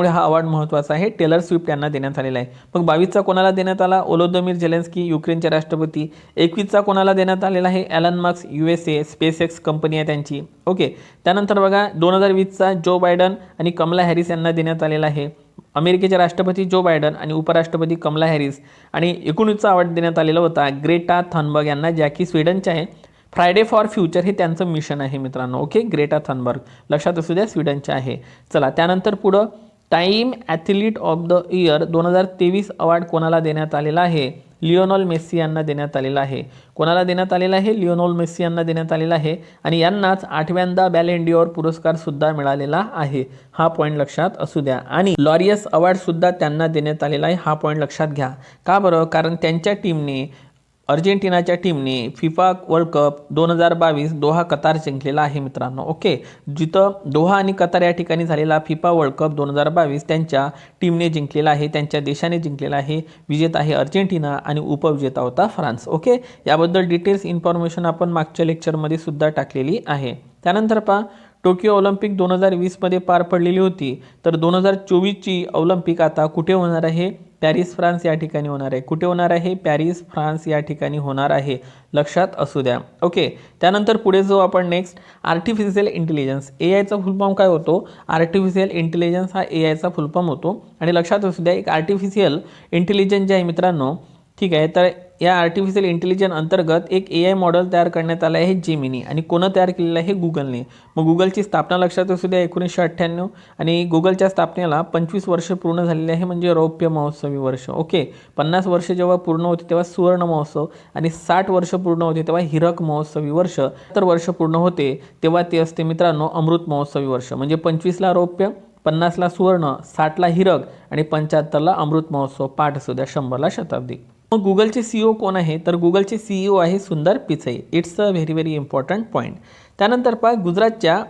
हा अवॉर्ड महत्त्वाचा आहे. टेलर स्विफ्ट यांना देण्यात आलेला आहे. मग 22चा कोणाला देण्यात आला? ओलोदोमिर झेलेन्स्की, युक्रेनचे राष्ट्रपती. 21चा कोणाला देण्यात आलेला आहे? Elon Musk, USA SpaceX company आहे त्यांची. ओके, त्यानंतर बघा 2020चा जो बायडन आणि कमला हॅरिस यांना देण्यात आलेला आहे. अमेरिकेचे राष्ट्रपती जो बायडन आणि उपराष्ट्रपती कमला हॅरिस. आणि 19चा अवॉर्ड देण्यात आलेला होता ग्रेटा थनबर्ग यांना, ज्या की स्वीडनच्या आहे. फ्रायडे फॉर फ्युचर हे त्यांचं मिशन आहे मित्रांनो. ओके, ग्रेटा थनबर्ग लक्षात असू द्या, स्वीडनच्या आहे. चला त्यानंतर पुढं time athlete of the year 2023 award कोणाला देण्यात आलेला आहे? लिओनेल मेस्सी यांना देण्यात आलेला आहे. कोणाला देण्यात आलेला आहे? लिओनेल मेस्सी यांना देण्यात आलेला आहे. आणि यांनाच 8व्यांदा बॅलन डी ऑर पुरस्कार सुद्धा मिळालेला आहे. हा पॉईंट लक्षात असू द्या. आणि लॉरियस अवॉर्ड सुद्धा त्यांना देण्यात आलेला आहे. हा पॉईंट लक्षात घ्या. का बरं? कारण त्यांच्या टीमने, अर्जेंटिनाच्या टीमने FIFA world cup 2022 Doha Qatar जिंकलेला आहे मित्रांनो. ओके, जिथं दोहा आणि कतार या ठिकाणी झालेला फिफा वर्ल्ड कप 2022 त्यांच्या टीमने जिंकलेला आहे, त्यांच्या देशाने जिंकलेला आहे. विजेता आहे अर्जेंटिना आणि उपविजेता होता फ्रान्स. ओके, याबद्दल डिटेल्स इन्फॉर्मेशन आपण मागच्या लेक्चरमध्ये सुद्धा टाकलेली आहे. त्यानंतर पहा, टोकियो ऑलिम्पिक 2020मध्ये पार पडलेली होती. तर 2024ची ऑलिम्पिक आता कुठे होणार आहे? पॅरिस, फ्रान्स या ठिकाणी होणार आहे. कुठे होणार आहे? पॅरिस, फ्रान्स या ठिकाणी होणार आहे. लक्षात असू द्या. ओके, त्यानंतर पुढे जाऊ आपण नेक्स्ट. आर्टिफिशियल इंटेलिजन्स, AIचा फुल फॉर्म काय होतो? आर्टिफिशियल इंटेलिजन्स हा AIचा फुल फॉर्म होतो. आणि लक्षात असू द्या, एक आर्टिफिशियल इंटेलिजन्स जे आहे मित्रांनो, ठीक आहे. तर या आर्टिफिशियल इंटेलिजन्स अंतर्गत एक AI मॉडेल तयार करण्यात आलं आहे जेमिनी, आणि कोणं तयार केलेलं आहे? गुगलने. मग गुगलची स्थापना लक्षात असू द्या 1998, आणि गुगलच्या स्थापनेला 25 वर्ष पूर्ण झालेली आहे, म्हणजे रौप्य महोत्सवी वर्ष. ओके. 50 वर्ष जेव्हा पूर्ण होते तेव्हा सुवर्ण महोत्सव, आणि 60 वर्ष पूर्ण होते तेव्हा हिरक महोत्सवी वर्ष, 70 वर्ष पूर्ण होते तेव्हा ते असते मित्रांनो अमृत महोत्सवी वर्ष. म्हणजे 25ला रौप्य, 50ला सुवर्ण, 60ला हिरक आणि 75ला अमृत महोत्सव. पाठ असू द्या 100ला शताब्दी. मग गुगलचे CEO कोण आहे? तर गुगलचे CEO आहे सुंदर Pichai. It's a very very important point. त्यानंतर पहा गुजरातच्या,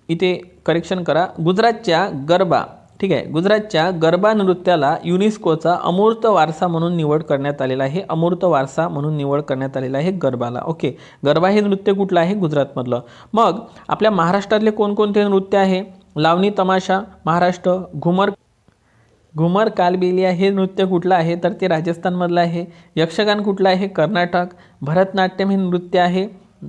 इथे करेक्शन करा, गुजरातच्या गरबा, ठीक आहे, गुजरातच्या गरबा नृत्याला युनेस्कोचा अमूर्त वारसा म्हणून निवड करण्यात आलेला आहे. अमूर्त वारसा म्हणून निवड करण्यात आलेला आहे गरबाला. ओके. गरबा हे नृत्य कुठलं आहे? गुजरातमधलं. मग आपल्या महाराष्ट्रातले कोणकोणते नृत्य आहे? लावणी तमाशा महाराष्ट्र, घुमर कालबेलिया हे नृत्य कुठलं आहे? तर ते राजस्थानमधलं आहे. यक्षगान कुठलं आहे? कर्नाटक. भरतनाट्यम हे नृत्य आहे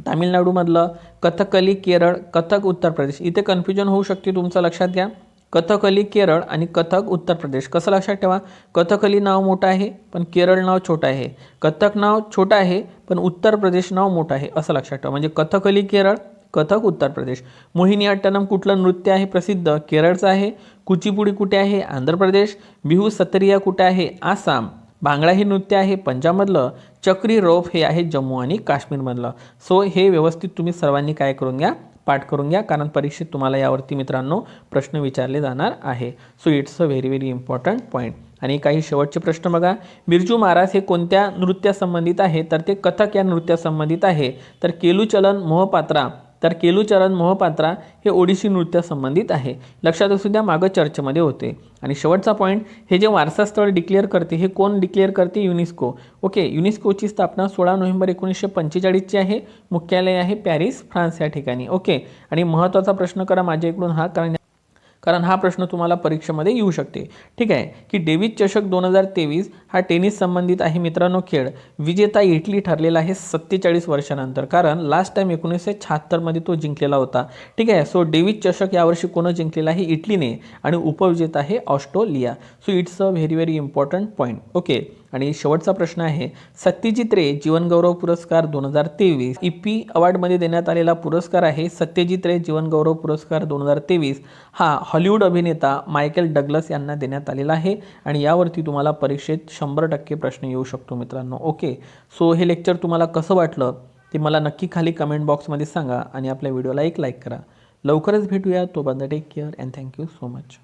तामिळनाडूमधलं. कथकली केरळ, कथक उत्तर प्रदेश. इथे कन्फ्युजन होऊ शकते तुमचं, लक्षात घ्या. कथकली केरळ आणि कथक उत्तर प्रदेश. कसं लक्षात ठेवा? कथकली नाव मोठं आहे पण केरळ नाव छोटं आहे. कथक नाव छोटं आहे पण उत्तर प्रदेश नाव मोठं आहे, असं लक्षात ठेवा. म्हणजे कथकली केरळ, कथक उत्तर प्रदेश. मोहिनीअट्टनम कुठलं नृत्य आहे प्रसिद्ध? केरळचं आहे. कुचिपुडी कुठे आहे? आंध्र प्रदेश. बिहू सत्रिया कुठे आहे? आसाम. भांगडा हे नृत्य आहे पंजाबमधलं. चक्री रौफ हे आहे जम्मू आणि काश्मीरमधलं. सो हे व्यवस्थित तुम्ही सर्वांनी काय करून घ्या? पाठ करून घ्या, कारण परीक्षेत तुम्हाला यावरती मित्रांनो प्रश्न विचारले जाणार आहे. So it's a very very important point. आणि काही शेवटचे प्रश्न बघा. बिरजू महाराज हे कोणत्या नृत्यासंबंधित आहे? तर ते कथक या नृत्यासंबंधित आहे. तर केलूचरण मोहपात्रा हे ओडिसी नृत्यासंबंधित आहे. लक्षात असू द्या, मागं चर्चेमध्ये होते. आणि शेवटचा पॉईंट, हे जे वारसा स्थळ डिक्लेअर करते हे कोण डिक्लेअर करते? युनेस्को. ओके. युनेस्कोची स्थापना 16 नोव्हेंबर 1945ची आहे. मुख्यालय आहे पॅरिस, फ्रान्स या ठिकाणी. ओके. आणि महत्त्वाचा प्रश्न करा माझ्या इकडून हा, कारण हा प्रश्न तुम्हाला परीक्षेमध्ये येऊ शकते. ठीक आहे, की डेव्हिस चषक 2023 हा टेनिस संबंधित आहे मित्रांनो खेळ. विजेता इटली ठरलेला आहे 47 वर्षानंतर, कारण लास्ट टाइम 1976 तो जिंकलेला होता. ठीक आहे. सो डेव्हिस चषक यावर्षी कोण जिंकलेला आहे? इटलीने. आणि उपविजेता आहे Australia. So it's a very very important point. Okay. आणि शेवटचा प्रश्न आहे, सत्यजित रे जीवनगौरव पुरस्कार 2023 EP अवॉर्डमध्ये देण्यात आलेला पुरस्कार आहे. सत्यजित रे जीवनगौरव पुरस्कार 2023 हा हॉलिवूड अभिनेता मायकेल डग्लस यांना देण्यात आलेला आहे. आणि यावरती तुम्हाला परीक्षेत 100% प्रश्न येऊ शकतो मित्रांनो. ओके. सो हे लेक्चर तुम्हाला कसं वाटलं ते मला नक्की खाली कमेंट बॉक्समध्ये सांगा, आणि आपल्या व्हिडिओला एक लाईक करा. लवकरच भेटूया. तोपर्यंत take care and thank you so much.